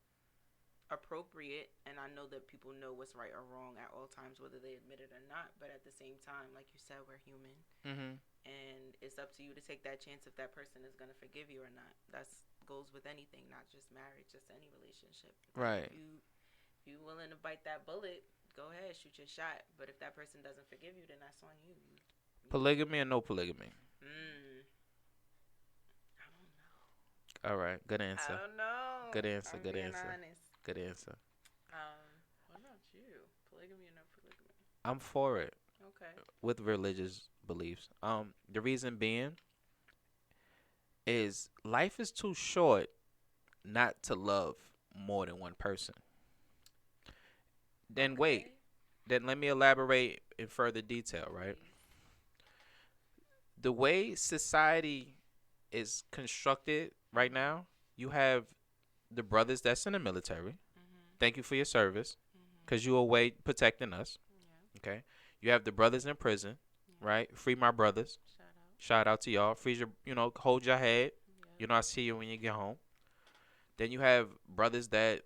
appropriate. And I know that people know what's right or wrong at all times, whether they admit it or not. But at the same time, like you said, we're human, Mhm. and it's up to you to take that chance if that person is gonna forgive you or not. That's goes with anything, not just marriage, just any relationship. Right. If you willing to bite that bullet, go ahead, shoot your shot. But if that person doesn't forgive you, then that's on you. Polygamy or no polygamy? I don't know. All right. Good I answer. don't know. Good answer. I'm Good being answer. honest. Good answer. What about you? Polygamy or no polygamy? I'm for it Okay. with religious beliefs. The reason being is life is too short not to love more than one person. Then wait. Okay. Then let me elaborate in further detail, right? Please. The way society is constructed right now, you have the brothers that's in the military. Mhm. Thank you for your service, Mhm. because you away protecting us. Yeah. Okay. You have the brothers in prison, Yeah. right? Free my brothers. Shout out. Shout out to y'all. Free your, hold your head. Yeah. I see you when you get home. Then you have brothers that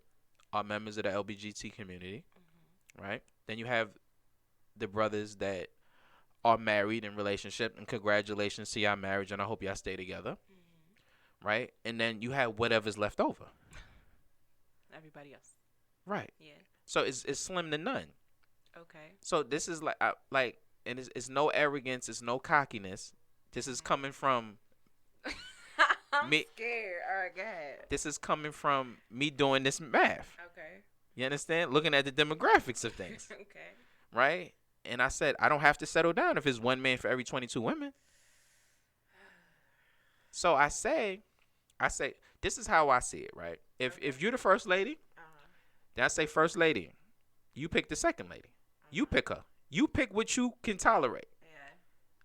are members of the LBGT community, Mhm. right? Then you have the brothers that are married in relationship, and congratulations to y'all marriage, and I hope y'all stay together, Mhm. right? And then you have whatever's left over, Everybody else. right? Yeah. So it's slim to none. Okay. So this is and it's no arrogance, it's no cockiness. This is coming from I'm me. scared. All right, go ahead. This is coming from me doing this math. Okay. You understand? Looking at the demographics of things, Okay. right? And I said I don't have to settle down if it's one man for every 22 women. So I say, this is how I see it, right? If you're the first lady, then I say first lady, you pick the second lady. You pick her. You pick what you can tolerate. Yeah.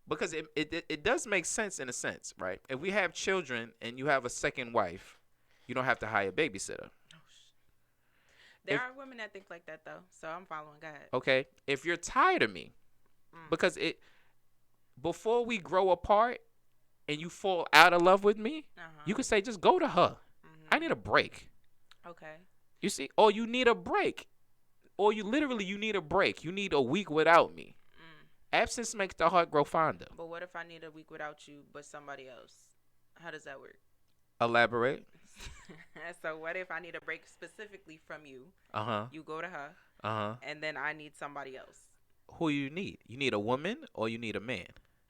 Because it does make sense in a sense, right? If we have children and you have a second wife, you don't have to hire a babysitter. There are women that think like that though, so I'm following. Go ahead. Okay? If you're tired of me, because before we grow apart and you fall out of love with me, you could say just go to her. I need a break. Okay. You see? Or you need a break. Or you need a break. You need a week without me. Absence makes the heart grow fonder. But what if I need a week without you, but somebody else? How does that work? Elaborate. So what if I need a break specifically from you? Uh-huh. You go to her, Uh-huh. and then I need somebody else. Who you need? You need a woman or you need a man?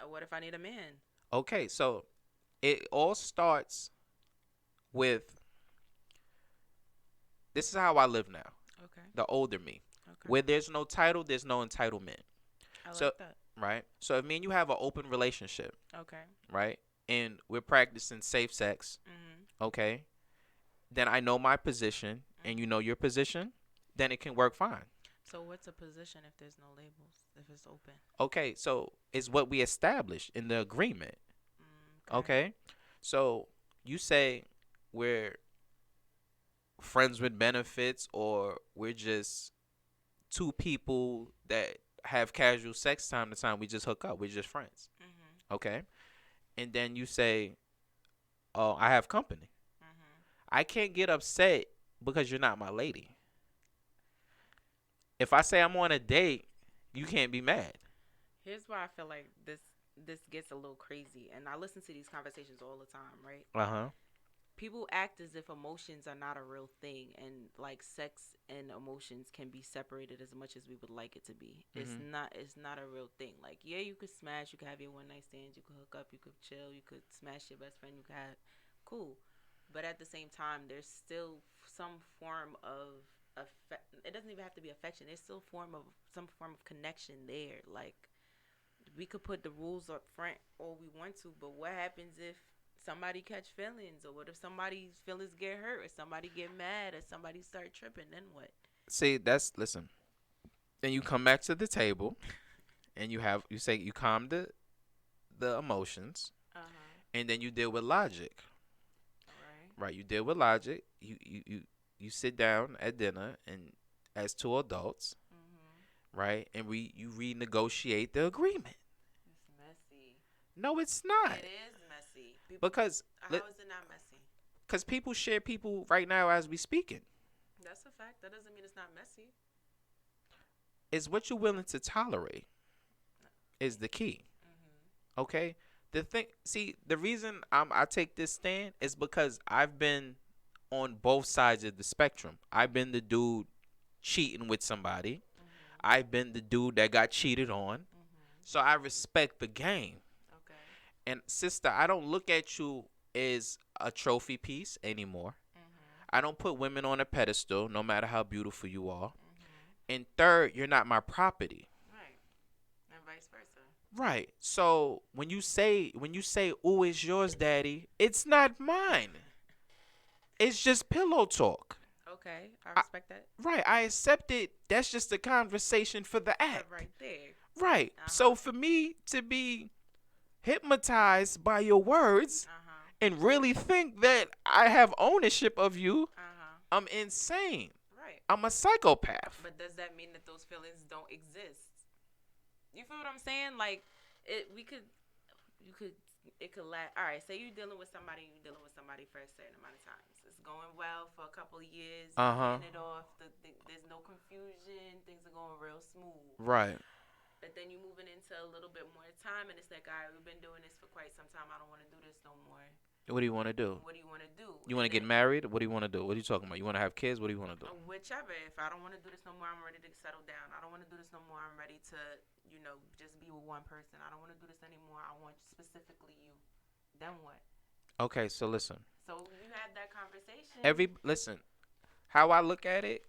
What if I need a man? Okay, so it all starts with this is how I live now. Okay. The older me. Okay. Where there's no title, there's no entitlement. I So like that. right? So if me and you have an open relationship, Okay. right? And we're practicing safe sex, Mhm. okay? Then I know my position and you know your position, then it can work fine. So what's a position if there's no labels? If it's open? Okay, so it's what we established in the agreement. Okay? So you say we're friends with benefits or we're just two people that have casual sex time to time. We just hook up. We're just friends. Mhm. Okay? And then you say, "Oh, I have company." Mhm. I can't get upset because you're not my lady. If I say I'm on a date, you can't be mad. Here's why I feel like this gets a little crazy, and I listen to these conversations all the time, right? Uh-huh. People act as if emotions are not a real thing, and like sex and emotions can be separated as much as we would like it to be. It's Mhm. not. It's not a real thing. Like, yeah, you could smash, you could have your one night stands, you could hook up, you could chill, you could smash your best friend, you could have cool, but at the same time, there's still some form of it doesn't even have to be affection. There's still form of some form of connection there. Like, we could put the rules up front all we want to, but what happens if somebody catch feelings, or what if somebody's feelings get hurt, or somebody get mad, or somebody start tripping? Then what? See, that's listen. Then you come back to the table and you say you calm the emotions and then you deal with logic. All right. Right, you deal with logic. You sit down at dinner and as two adults, right? And you renegotiate the agreement. It's messy. No, it's not. It is messy. People, Because how is it not messy? cuz people share people right now as we speaking. That's a fact. That doesn't mean it's not messy. It's what you're willing to tolerate is the key. Okay? The reason I take this stand is because I've been on both sides of the spectrum. I've been the dude cheating with somebody. I've been the dude that got cheated on. So I respect the game. Okay. And sister, I don't look at you as a trophy piece anymore. I don't put women on a pedestal no matter how beautiful you are. And third, you're not my property. Right. And vice versa. Right. So when you say, "Ooh, it's yours, daddy," it's not mine. It's just pillow talk. Okay, I respect that. Right. I accept it. That's just a conversation for the act. Right there. Right. So for me to be hypnotized by your words and really think that I have ownership of you, I'm insane. Right. I'm a psychopath. But does that mean that those feelings don't exist? You feel what I'm saying? Like, it could last. All right, say you're dealing with somebody for a certain amount of times. It's going well for a couple of years. Getting it off. There's no confusion. Things are going real smooth. Right. But then you're moving into a little bit more time, and it's like, all right, we've been doing this for quite some time. I don't want to do this no more. What do you want to do? What do you want to do? You want to get married? What do you want to do? What are you talking about? You want to have kids? What do you want to do? Whichever. If I don't want to do this no more, I'm ready to settle down. I don't want to do this no more. I'm ready to, just be with one person. I don't want to do this anymore. I want specifically you. Then what? Okay, so listen. So you had that conversation. Listen. How I look at it.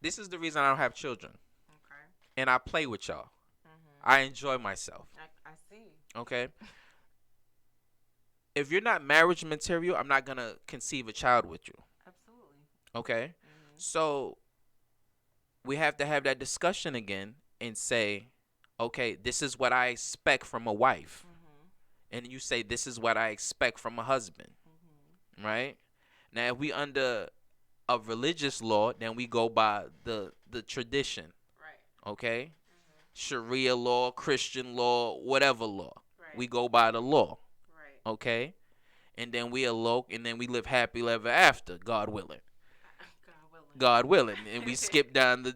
This is the reason I don't have children. Okay. And I play with y'all. I enjoy myself. I see. Okay. If you're not marriage material, I'm not gonna conceive a child with you. Absolutely. Okay. So we have to have that discussion again and say, okay, this is what I expect from a wife. And you say, this is what I expect from a husband. Right? Now, if we under a religious law, then we go by the tradition. Right. Okay? Sharia law, Christian law, whatever law. Right. We go by the law. Right. Okay? And then we elope and then we live happily ever after, God willing. God willing. And we skip down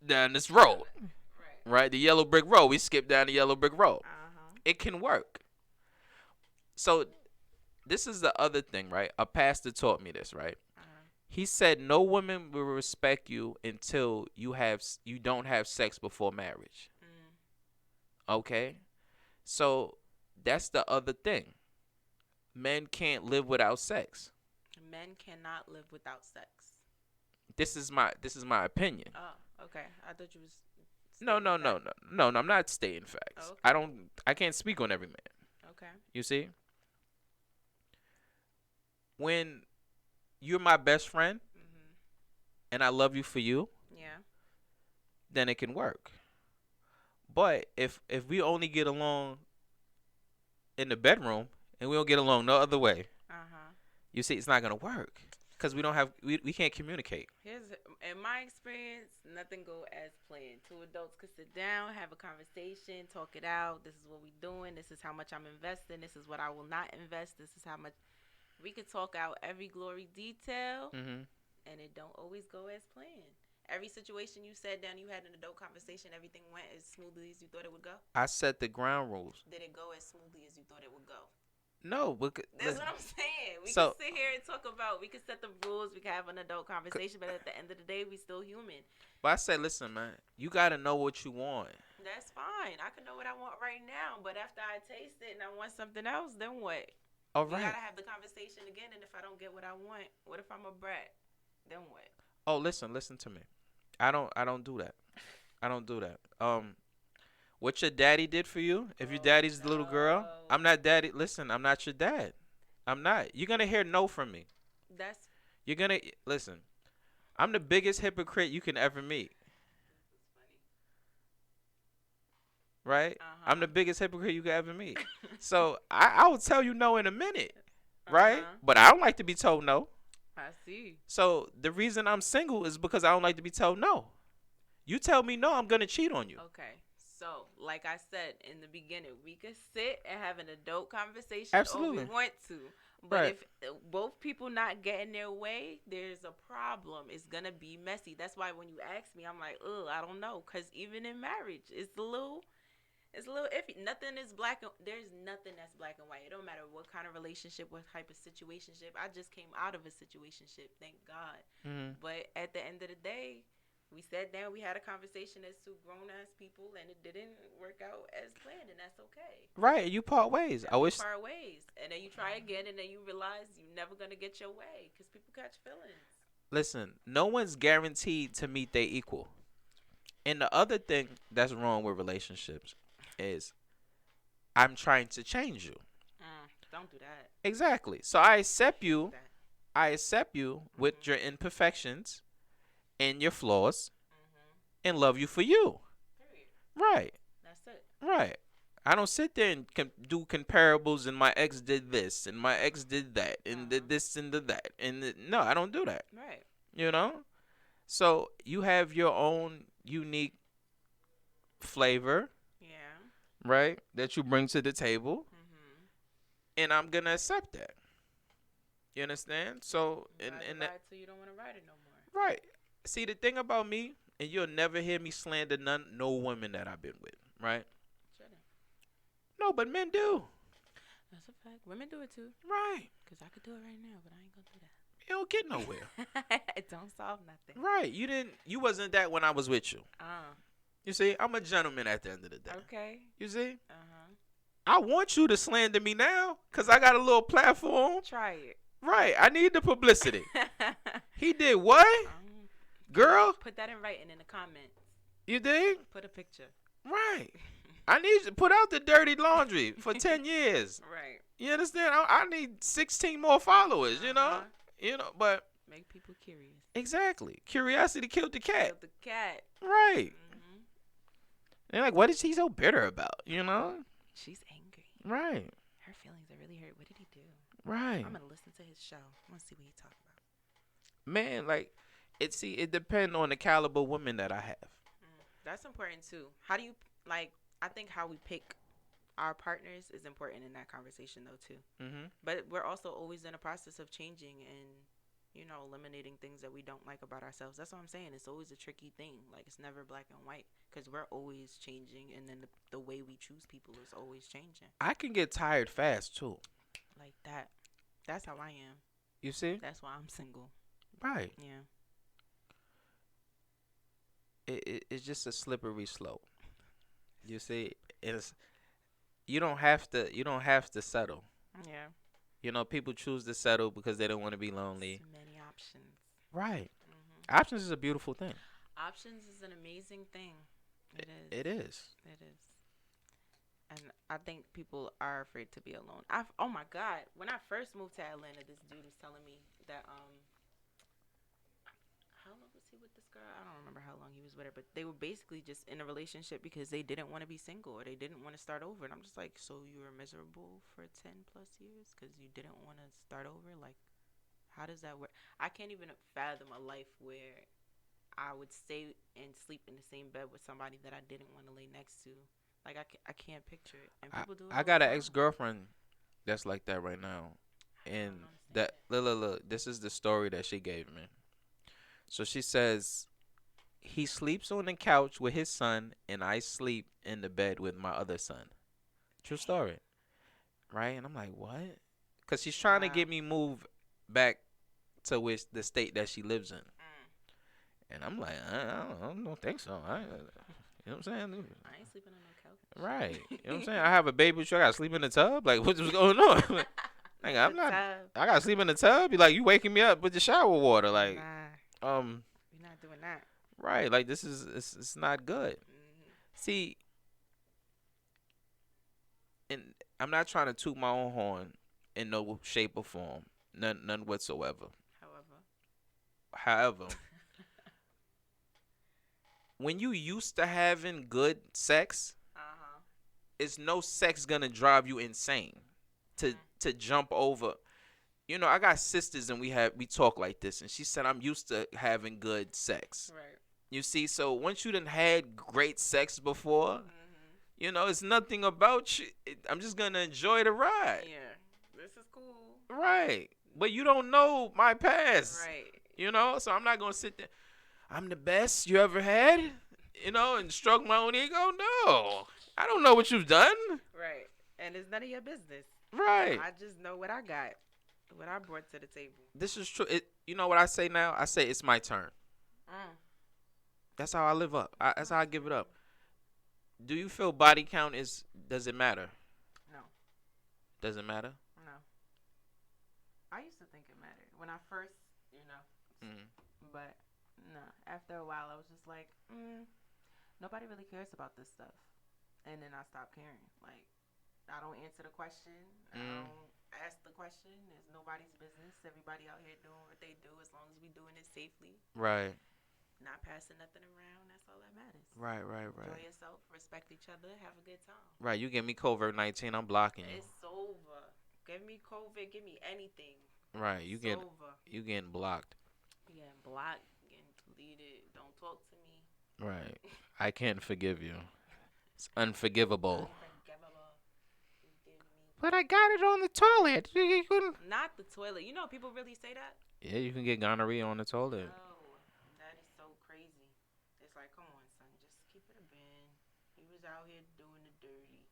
down this road. Right. right? The yellow brick road. We skip down the yellow brick road. Uh-huh. It can work. So this is the other thing, right? A pastor taught me this, right? Uh-huh. He said no woman will respect you until you don't have sex before marriage. Mm. Okay? So that's the other thing. Men can't live without sex. Men cannot live without sex. This is my opinion. Oh, okay. I thought you was No, stating no, no, fact. no, no, no. I'm not stating facts. Oh, okay. I can't speak on every man. Okay. You see? When you're my best friend Mhm. and I love you for you, Yeah. then it can work. But if we only get along in the bedroom and we don't get along no other way, Uh-huh. you see, it's not gonna work because we can't communicate. Here's in my experience, nothing go as planned. Two adults could sit down, have a conversation, talk it out. This is what we doing. This is how much I'm investing. This is what I will not invest. This is how much we could talk out every glory detail, Hmm. and it don't always go as planned. Every situation you sat down, you had an adult conversation, everything went as smoothly as you thought it would go. I set the ground rules. Did it go as smoothly as you thought it would go? No, That's what I'm saying. We So- can sit here and talk about, we can set the rules, we can have an adult conversation, but at the end of the day, we still human. but I said, listen, man, you gotta know what you want. That's fine. I can know what I want right now, but after I taste it and I want something else, then what? All We right. gotta have the conversation again, and if I don't get what I want, what if I'm a brat? Then what? Oh, listen to me. I don't do that. I don't do that. What your daddy did for you? If your Oh, daddy's the little girl, no. I'm not daddy. Listen, I'm not your dad. I'm not. You're gonna hear no from me. That's You're gonna listen. I'm the biggest hypocrite you can ever meet. funny. Right? I'm the Uh-huh. biggest hypocrite you can ever meet. So I will tell you no in a minute. Right? Uh-huh. But I don't like to be told no. I see. So the reason I'm single is because I don't like to be told no. You tell me no, I'm gonna cheat on you. Okay. So, like I said in the beginning, we could sit and have an adult conversation Absolutely. all we want to. But Right. if both people not getting their way, there's a problem. It's going to be messy. That's why when you ask me, I'm like, ugh, I don't know. Because even in marriage, it's a little iffy. Nothing is there's nothing that's black and white. It don't matter what kind of relationship, what type of situationship. I just came out of a situationship, thank God. Mm-hmm. But at the end of the day, we sat down, we had a conversation as two grown ass people, and it didn't work out as planned, and that's okay. Right, you part ways. I wish. Part ways, and then you try again, and then you realize you're never gonna get your way because people catch feelings. Listen, no one's guaranteed to meet their equal. And the other thing that's wrong with relationships is I'm trying to change you. Don't do that. Exactly. So I accept you. That. I accept you with your imperfections and your flaws and love you for you. Period. Right. That's it. Right. I don't sit there and do comparables and my ex did this and my ex did that and did this and did that. And no, I don't do that. Right. You know? So you have your own unique flavor, Yeah. right? That you bring to the table. Mhm. And I'm going to accept that. You understand? So, and ride till you don't want to ride it no more. right. See, the thing about me, and you'll never hear me slander no woman that I've been with, right? Shouldn't. No, but men do. That's a fact. Women do it too. Right. Cause I could do it right now, but I ain't gonna do that. You don't get nowhere. It don't solve nothing. Right. You wasn't that when I was with you. You see, I'm a gentleman at the end of the day. Okay. You see? Uh-huh. I want you to slander me now because I got a little platform. Try it. Right. I need the publicity. He did what? Girl? Put that in writing in the comments. You dig? Put a picture. Right. I need you to put out the dirty laundry for 10 years. Right. You understand? I need 16 more followers, you know? Uh-huh. You know, but Make people curious. exactly. Curiosity killed the cat. Killed the cat. Right. Mm-hmm. They're like, what is he so bitter about? You know? She's angry. Right. Her feelings are really hurt. What did he do? Right. I'm gonna listen to his show. I want to see what he talking about. Man, like, it depends on the caliber woman that I have. That's important too. How do you I think how we pick our partners is important in that conversation though too. Mm-hmm. But we're also always in a process of changing and eliminating things that we don't like about ourselves. That's what I'm saying. It's always a tricky thing. Like, it's never black and white because we're always changing, and then the way we choose people is always changing. I can get tired fast too. Like that. That's how I am. You see? That's why I'm single. Right. Yeah. It's just a slippery slope. You see, it's you don't have to settle. Yeah. People choose to settle because they don't want to be lonely. Too many options. Right. Hmm. Options is a beautiful thing. Options is an amazing thing. It is. It is. It is. And I think people are afraid to be alone. Oh my God. When I first moved to Atlanta, this dude was telling me that how long was he with this girl? I don't remember how long he was with her, but they were basically just in a relationship because they didn't want to be single or they didn't want to start over. And I'm just like, so you were miserable for 10 plus years because you didn't want to start over? Like, how does that work? I can't even fathom a life where I would stay and sleep in the same bed with somebody that I didn't want to lay next to. Like, I can't picture it. And I people do it I all the got an time. ex girlfriend that's like that right now, I and don't understand that it. look, this is the story that she gave me. So she says he sleeps on the couch with his son, and I sleep in the bed with my other son. True story, right? And I'm like, what? Because she's trying to Wow. get me moved back to which the state that she lives in, Mm. and I'm like, I don't think so. You know what I'm saying? I ain't sleeping on no Right. You know what I'm couch. saying? I have a baby with you. I gotta sleep in the tub. Like, what's going on? Like, Not I'm the not. tub. I gotta sleep in the tub. You like, you waking me up with the shower water. Like, Nah, um, we're not doing that. right. Like, this is it's not good. Hmm. See, and I'm not trying to toot my own horn in no shape or form, none whatsoever. However, However, when you used to having good sex, uh-huh. it's no sex gonna drive you insane to Mm. to jump over. I got sisters and we talk like this, and she said I'm used to having good sex. Right. You see, so once you done had great sex before, Hmm. it's nothing about you. I'm just gonna enjoy the ride, Yeah. This is cool. right? But you don't know my past, Right. so I'm not gonna sit there. I'm the best you ever had, and stroke my own ego. No, I don't know what you've done, Right. And it's none of your business. right? I just know what I got, what I brought to the table. This is true. You know what I say now? I say it's my turn. Mm. That's how I live up. That's how My I give it turn. up. Do you feel body count does it matter? No. Does it matter? No. I used to think it mattered when I first, you know, Mm. but no. After a while, I was just like, nobody really cares about this stuff. And then I stopped caring. Like, I don't answer the question. I Mm. don't ask the question. It's nobody's business. Everybody out here doing what they do as long as we doing it safely, Right. not passing nothing around. That's all that matters. Right. Right. Enjoy Right. yourself, respect each other, have a good time. Right. You give me covert 19, I'm blocking you. It's over. Give me COVID, give me anything. Right. It's over. You getting blocked. You getting blocked, getting deleted. Don't talk to me. Right. I can't forgive you. It's unforgivable. Unforgivable. Forgive me. But I got it on the toilet. You couldn't. Not the toilet. You know people really say that? Yeah, you can get gonorrhea on the toilet. No. That is so crazy. It's like, come on, son. Just keep it a bin. He was out here doing the dirty.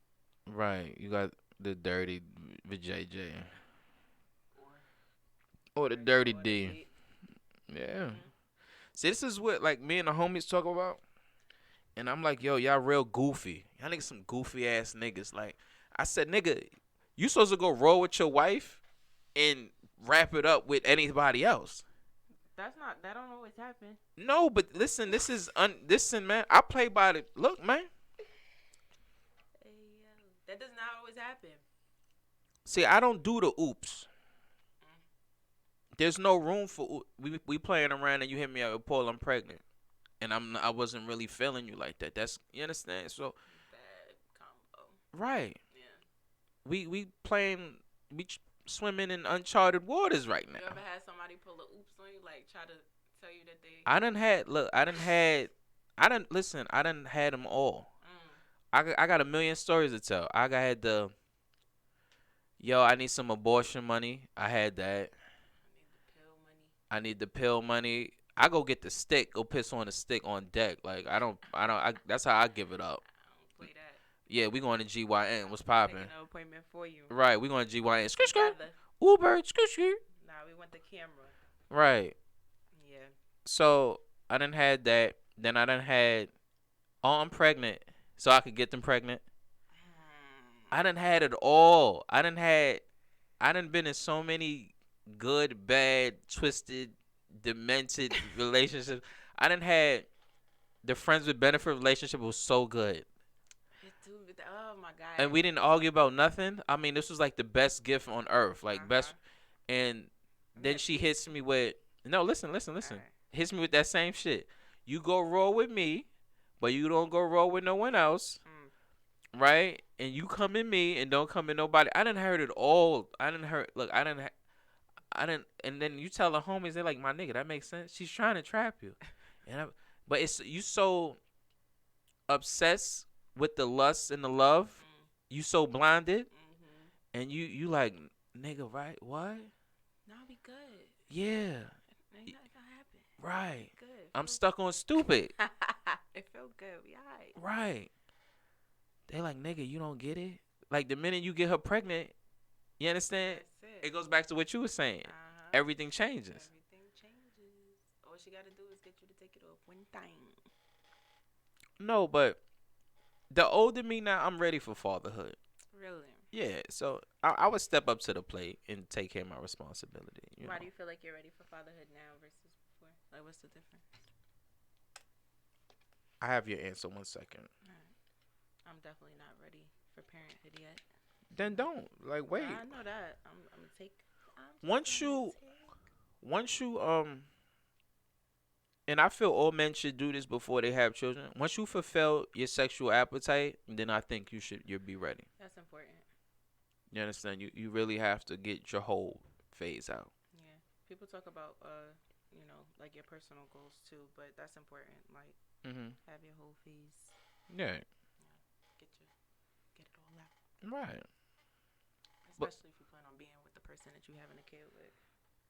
Right. You got the dirty VJJ. Or Or the regular dirty or the D. lit. Yeah. Hmm. See, this is what like me and the homies talk about. And I'm like, yo, y'all real goofy. Y'all niggas some goofy ass niggas. Like, I said, nigga, you supposed to go roll with your wife and wrap it up with anybody else. That don't always happen. No, but listen, listen, man. I play by the look, man. Hey, yo. That does not always happen. See, I don't do the oops. Mm. There's no room for we playing around and you hit me up with Paul, I'm pregnant. And I wasn't really feeling you like that. That's you understand? So Bad combo. right. Yeah. We playing swimming in uncharted waters right You now. ever had somebody pull a oops on you, like try to tell you that they? I done listen, I done had them all. Mm. I got a million stories to tell. Had the yo, I need some abortion money. I had that. I need the pill money. I need the pill money. I go get the stick, go piss on the stick on deck. Like that's how I give it up. I don't play that. Yeah, we going to GYN. What's I'm taking popping? an appointment for you. Right, we going to GYN. Skirt skirt. Together. Uber. Skirt skirt. Nah, we want the camera. Right. Yeah. So I done had that. Then I done had. Oh, I'm pregnant, so I could get them pregnant. I done had it all. I done been in so many good, bad, twisted, demented relationships. I done had the friends with benefit relationship was so good. Oh my god. And we didn't argue about nothing. I mean, this was like the best gift on earth. Like best and then she hits me with no, listen. Alright. Hits me with that same shit. You go roll with me, but you don't go roll with no one else. Right? And you come in me and don't come in nobody. I didn't heard it all. I didn't, and then you tell the homies, they're like, my nigga, that makes sense. She's trying to trap you, but it's you so obsessed with the lust and the love, you so blinded, and you like, nigga, right? What? No, we good. Yeah. Ain't nothing gonna happen. Right. Good. I'm stuck on stupid. It felt good. We alright. Right. They like, nigga, you don't get it. Like the minute you get her pregnant, you understand? That's It goes back to what you were saying. Everything changes. Everything changes. All she gotta do is get you to take it off one time. No, but the older me now, I'm ready for fatherhood. Really? Yeah, so I would step up to the plate and take care of my responsibility. Why do you feel like you're ready for fatherhood now versus before? Like, what's the difference? I have your answer 1 second. I'm definitely not ready for parenthood yet. Then don't. Like, wait. I know that. I'm gonna take. Once you and I feel all men should do this before they have children. Once you fulfill your sexual appetite, then I think you'll be ready. That's important. You understand? You really have to get your whole phase out. Yeah. People talk about like your personal goals too, but that's important. Like have your whole phase. Yeah. Get it all out. Right. Especially if you plan on being with the person that you having a kid with.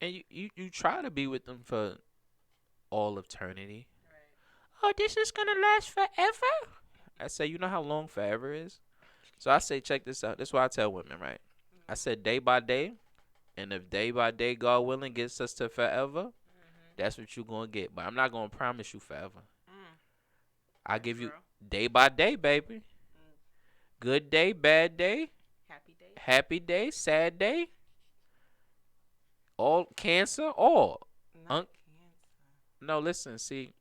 And you try to be with them for all eternity. Right. Oh, this is gonna last forever? I say, you know how long forever is? So I say, check this out. That's what I tell women, right? I said day by day, and if day by day, God willing, gets us to forever, that's what you're gonna get. But I'm not gonna promise you forever. I give you day by day, baby. Good day, bad day, happy day, sad day, all cancer, all. Not cancer. No, listen, see,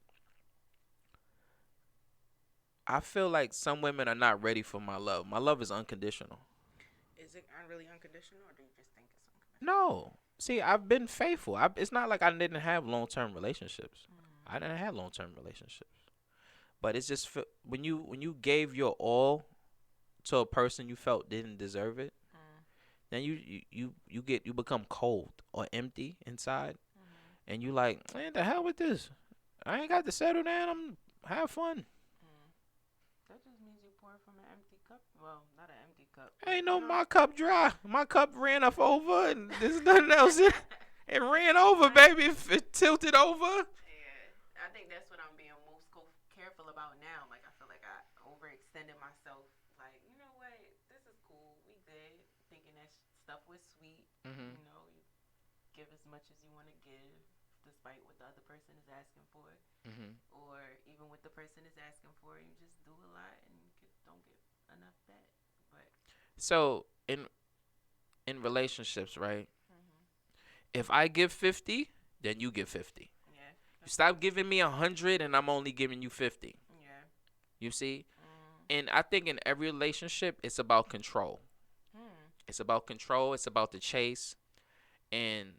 I feel like some women are not ready for my love. My love is unconditional. Is it really unconditional, or do you just think it's unconditional? No. See, I've been faithful. It's not like I didn't have long-term relationships. I didn't have long-term relationships. But it's just when you gave your all to a person you felt didn't deserve it, then you become cold or empty inside, and you like, man, the hell with this. I ain't got to settle down. I'm have fun. That just means you pour from an empty cup. Well, not an empty cup. Ain't no my cup dry. My cup ran up over, and there's nothing else. It ran over, baby. It tilted over. Yeah, I think that's what I'm being most careful about now. Like, I feel like I overextended myself. Like, you know what? This is cool. We good. Thinking that stuff was sweet. You know, you give as much as you want to give, despite what the other person is asking for. Or even what the person is asking for, you just do a lot and don't get enough back. But so in relationships, right? If I give 50, then you give 50. Yeah. You stop giving me 100, and I'm only giving you 50. Yeah. You see? And I think in every relationship, it's about control. It's about control. It's about the chase, and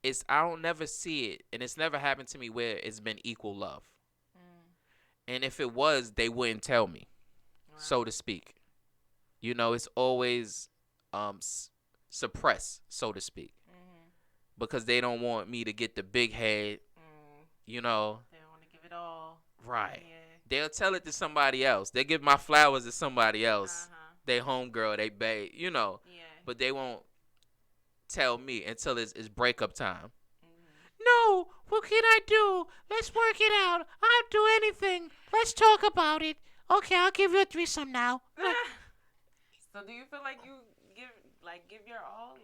it's I don't never see it, and it's never happened to me where it's been equal love. And if it was, they wouldn't tell me, so to speak. You know, it's always suppressed, so to speak, because they don't want me to get the big head. You know, they don't want to give it all. Right. Yeah. They'll tell it to somebody else. They give my flowers to somebody else. They homegirl, they babe, you know. Yeah. But they won't tell me until it's breakup time. Mhm. No, what can I do? Let's work it out. I'll do anything. Let's talk about it. Okay, I'll give you a threesome now. So do you feel like you give give your all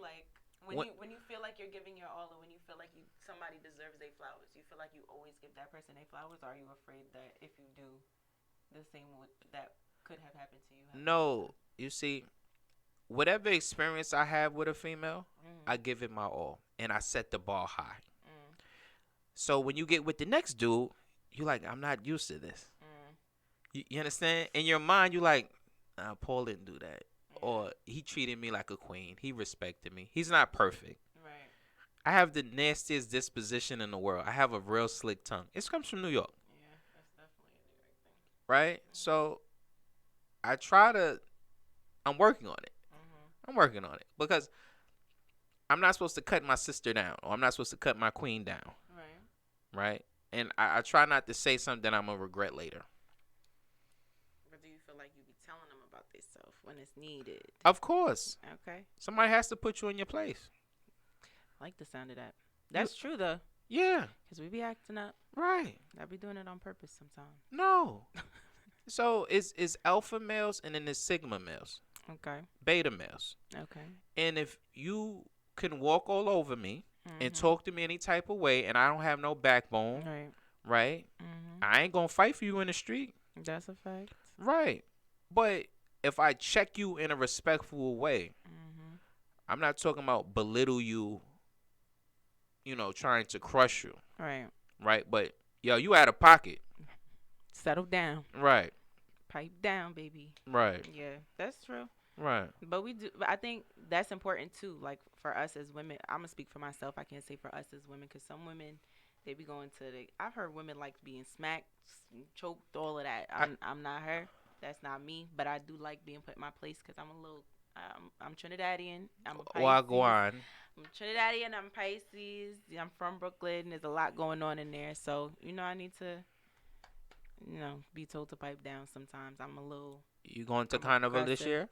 What? when you feel like you're giving your all, or when you feel like you somebody deserves their flowers, you feel like you always give that person their flowers, or are you afraid that if you do, the same would that could have happened to you happens to No, you see, whatever experience I have with a female, mm, I give it my all, and I set the bar high. mm, So when you get with the next dude, you like, I'm not used to this. mm, You understand? In your mind, you like, Paul didn't do that, yeah, or he treated me like a queen. He respected me. He's not perfect. right, I have the nastiest disposition in the world. I have a real slick tongue. It comes from New York, yeah, that's definitely a New York thing. right? So I try to. I'm working on it. Mhm, I'm working on it because I'm not supposed to cut my sister down, or I'm not supposed to cut my queen down, right. right? And I try not to say something that I'm gonna regret later. But do you feel like you be telling them about themselves when it's needed? Of course, Okay, somebody has to put you in your place. I like the sound of that. You, That's true though, yeah, cause we be acting up. right. I be doing it on purpose sometimes. No. So it's alpha males and then there's sigma males, Okay. beta males. Okay. And if you can walk all over me and Mhm. talk to me any type of way and I don't have no backbone, Right. right? Mhm. I ain't gonna fight for you in the street. That's a fact. Right. But if I check you in a respectful way, Mhm. I'm not talking about belittle you, trying to crush you, Right. right? But yo, you out of pocket. Settle down. Right. Pipe down, baby. Right. Yeah, that's true. Right. But we do. But I think that's important too. Like for us as women, I'm gonna speak for myself. I can't say for us as women, because some women they be going to the. I've heard women like being smacked, choked, all of that. I, I'm not her. That's not me. But I do like being put in my place because I'm a little. I'm Trinidadian. I'm a Pisces. Wagwan. I'm Trinidadian. I'm Pisces. I'm from Brooklyn. There's a lot going on in there. So I need to be told to pipe down sometimes. You going to I'm carnival this aggressive. year?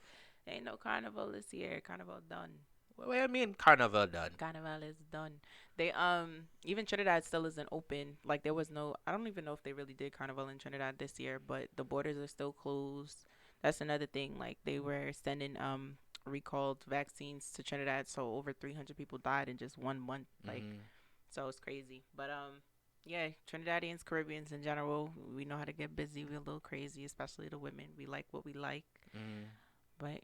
Ain't no carnival this year. Carnival done. What do you mean carnival done? Carnival is done. They even Trinidad still isn't open. Like there was no. I don't even know if they really did carnival in Trinidad this year, but the borders are still closed. That's another thing. Like they were sending recalled vaccines to Trinidad, so over 300 people died in just 1 month. Like Mm-hmm. so it's crazy. But yeah, Trinidadians, Caribbeans in general, we know how to get busy. We're a little crazy, especially the women. We like what we like. Mm-hmm. But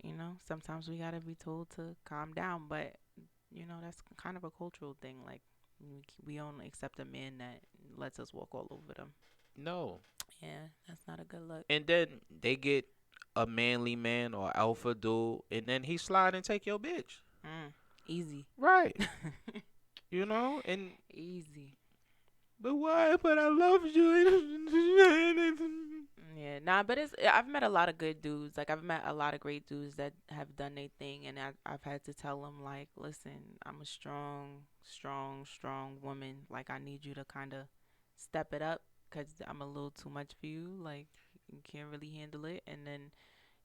sometimes we gotta be told to calm down. But that's kind of a cultural thing. Like we only accept a man that lets us walk all over them. No. Yeah, that's not a good look. And then they get a manly man or alpha dude, and then he slide and take your bitch. Easy. Right. And Easy. but why? But I love you. Yeah, nah, but I've met a lot of good dudes. Like I've met a lot of great dudes that have done their thing, and I've had to tell them like, listen, I'm a strong woman. Like I need you to kind of step it up, cause I'm a little too much for you. Like you can't really handle it, and then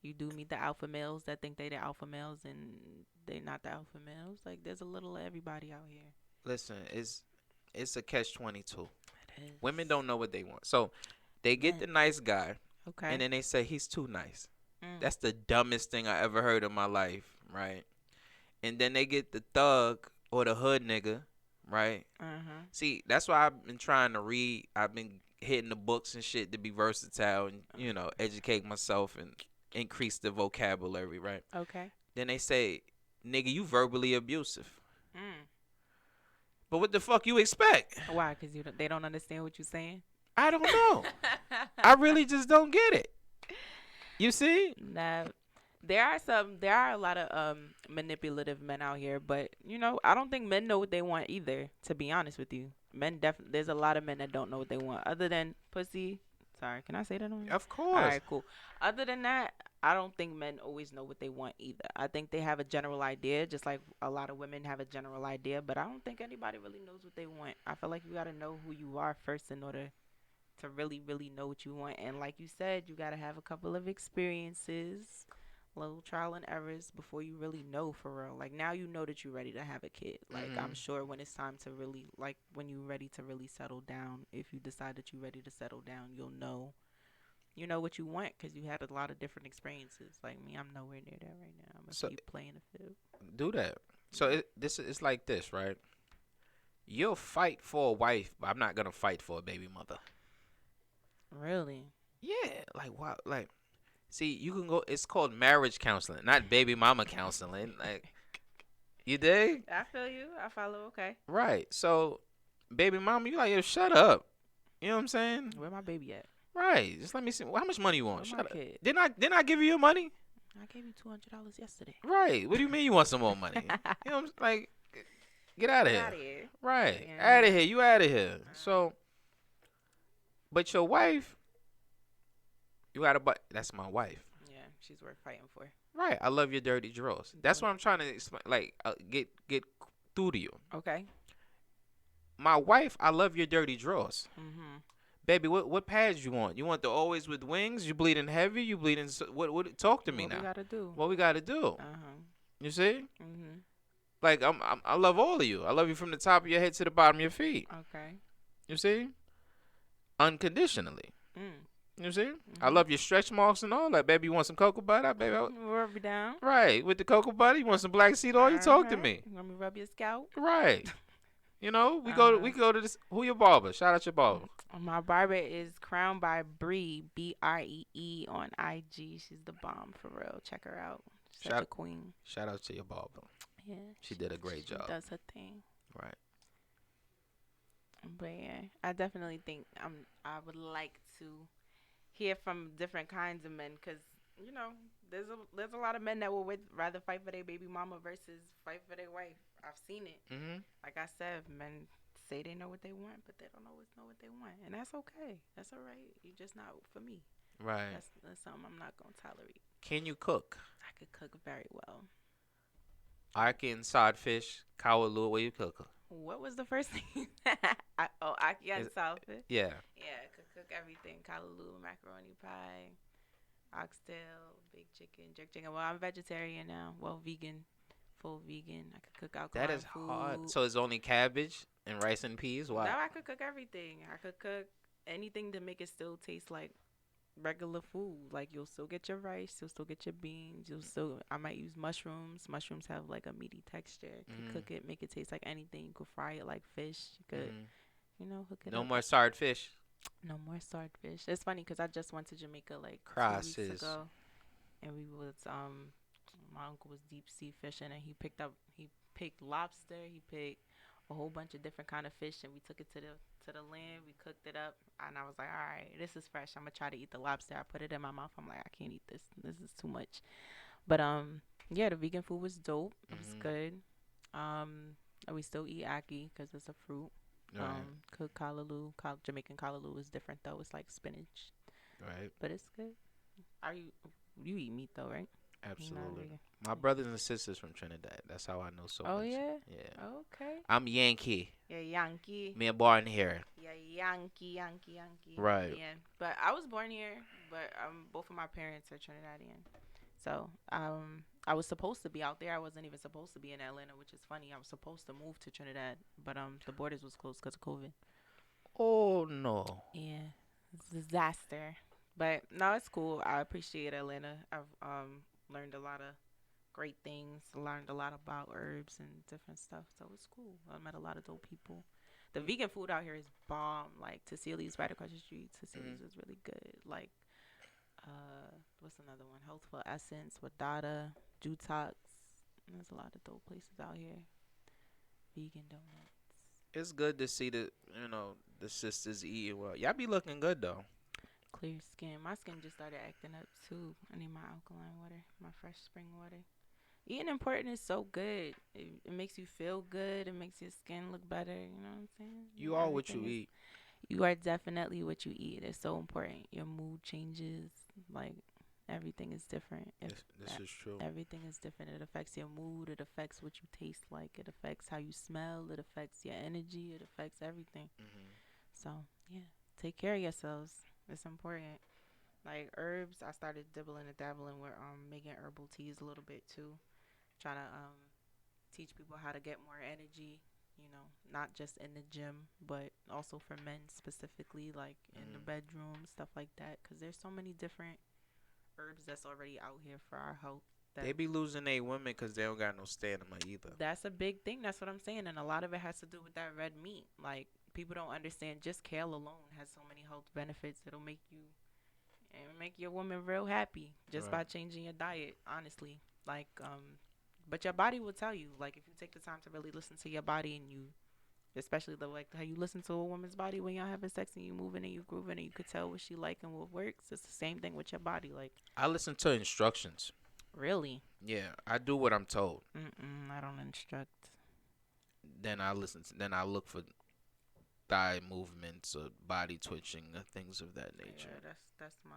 you do meet the alpha males that think they the alpha males, and they not the alpha males. Like there's a little of everybody out here. Listen, it's a catch 22. It Women is. don't know what they want, so they get Man. the nice guy, and Okay. then they say he's too nice. Mm. That's the dumbest thing I ever heard in my life, right? And then they get the thug or the hood nigga, right? Uh-huh. See, that's why I've been trying to read. I've been hitting the books and shit to be versatile and educate myself and increase the vocabulary, right? Okay. Then they say, "Nigga, you verbally abusive." Mm. But what the fuck you expect? Why? Cause they don't understand what you're saying. I don't know. I really just don't get it. You see? Nah, there are a lot of manipulative men out here, but I don't think men know what they want either. To be honest with you, there's a lot of men that don't know what they want other than pussy. Sorry, can I say that on here? Of All course. right, cool. Other than that, I don't think men always know what they want either. I think they have a general idea, just like a lot of women have a general idea, but I don't think anybody really knows what they want. I feel like you got to know who you are first in order to really, really know what you want. And like you said, you got to have a couple of experiences, little trial and errors before you really know for real. Like now you know that you're ready to have a kid. Like I'm Mhm. sure when it's time to really like when you're ready to really settle down, if you decide that you're ready to settle down, you'll know you know what you want because you had a lot of different experiences. Like me, I'm nowhere near that right now. I'm gonna So keep playing the field. do that. So Yeah. this is like this, right? You'll fight for a wife, but I'm not gonna fight for a baby mother. Really? Yeah, like wow, like see, you can go. It's called marriage counseling, not baby mama counseling. Like you dig? I feel you. I follow. Okay. Right. So, baby mama, you like yo, shut up. You know what I'm saying? Where my baby at? Right. Just let me see. Well, how much money you want? Where my Shut up. kid? Didn't I give you your money? I gave you $200 yesterday. Right. What do you mean you want some more money? You know what I'm like? Get out of Get here. out of here. Right. Out of Yeah. here. You out of here. Uh-huh. So, but your wife, you got to. But that's my wife. Yeah, she's worth fighting for. Right. I love your dirty drawers. That's Dope. what I'm trying to explain. Like, get through to you. Okay. My wife, I love your dirty drawers. Mhm. Baby, what pads you want? You want the always with wings? You bleeding heavy? You bleeding? What? Talk to me What we now. gotta do? What we got to do? Uh-huh. You see? Mhm. Like I love all of you. I love you from the top of your head to the bottom of your feet. Okay. You see? Unconditionally. Mm. You see? I Mhm. love your stretch marks and all that. Baby, you want some cocoa butter? Baby, Rub you down. right. With the cocoa butter, you want some black seed oil? You talk to me. You want me to rub your scalp? Right. You know, we Uh-huh. go to this. Who your barber? Shout out your barber. My barber is Crowned by Bree, Bree on IG. She's the bomb for real. Check her out. Such a Shout queen. shout out to your barber. Yeah, She did a great she job. does her thing. Right. But yeah, I definitely think I would like to hear from different kinds of men because you know there's a lot of men that would rather fight for their baby mama versus fight for their wife. I've seen it. Mhm. Like I said, men say they know what they want, but they don't always know what they want, and that's okay. That's all right. You just not for me. Right. That's something I'm not gonna tolerate. Can you cook? I could cook very well. Ackee sodfish, kawalu. Where you cook? What was the first thing? Aki and Is- salad. Yeah. Yeah, I could cook everything. Callaloo, macaroni pie, oxtail, big chicken, jerk chicken. Well, I'm vegetarian now. Well, vegan, full vegan. I could cook That alkaline is hard. food. So it's only cabbage and rice and peas. Why? Now I could cook everything. I could cook anything to make it still taste like regular food. Like you'll still get your rice, you'll still get your beans, you'll still. I might use mushrooms. Mushrooms have like a meaty texture. You could Mhm. cook it, make it taste like anything. You could fry it like fish. You could, Mhm. hook it No up. more swordfish. No more swordfish. It's funny because I just went to Jamaica like 2 weeks Crosses. ago, and we was my uncle was deep sea fishing, and he picked lobster, he picked a whole bunch of different kind of fish, and we took it to the land, we cooked it up, and I was like, all right, this is fresh. I'm gonna try to eat the lobster. I put it in my mouth. I'm like, I can't eat this. This is too much. But yeah, the vegan food was dope. It was Mhm. good. And we still eat ackee because it's a fruit. Right. Cooked callaloo, Jamaican callaloo is different though. It's like spinach, Right. but it's good. Are you eat meat though, right? You're not Absolutely. vegan. My brothers and sisters from Trinidad. That's how I know so Oh much. yeah. Yeah. Okay. I'm Yankee. Yeah, Yankee. Me born here. Yeah, Yankee. Right. Yeah, but I was born here, but both of my parents are Trinidadian. So I was supposed to be out there. I wasn't even supposed to be in Atlanta, which is funny. I was supposed to move to Trinidad, but the borders was closed because of COVID. Oh no. Yeah, it's a disaster. But no, it's cool. I appreciate Atlanta. I've learned a lot of great things. Learned a lot about herbs and different stuff. So it's cool. I met a lot of dope people. The vegan food out here is bomb. Like Cecili's right across the street. Cecili's Mhm. is really good. Like what's another one? Healthful Essence, Wadada, Jutox. There's a lot of dope places out here. Vegan donuts. It's good to see the sisters eating well. Y'all be looking good though. Clear skin. My skin just started acting up too. I need my alkaline water, my fresh spring water. Eating important is so good. It makes you feel good. It makes your skin look better. You know what I'm saying? You are what Everything you is. eat. You are definitely what you eat. It's so important. Your mood changes. Like everything is different. If This is true. everything is different, it affects your mood. It affects what you taste like. It affects how you smell. It affects your energy. It affects everything. Mhm. So yeah, take care of yourselves. It's important. Like herbs, I started dibbling and dabbling with making herbal teas a little bit too. Trying to teach people how to get more energy. You know, not just in the gym, but also for men specifically, like in the Mm. bedroom, stuff like that. Because there's so many different herbs that's already out here for our health. They That be losing their women because they don't got no stamina either. that's a big thing. That's what I'm saying, and a lot of it has to do with that red meat. Like people don't understand. Just kale alone has so many health benefits. It'll make you and make your woman real happy just Right. by changing your diet. Honestly, like but your body will tell you. Like if you take the time to really listen to your body and you especially the like how you listen to a woman's body when y'all having sex and you moving and you grooving and you could tell what she like and what works. It's the same thing with your body. Like I listen to instructions. really, Yeah, I do what I'm told. I don't instruct. Then I listen. Then I look for thigh movements or body twitching or things of that nature. Yeah, that's my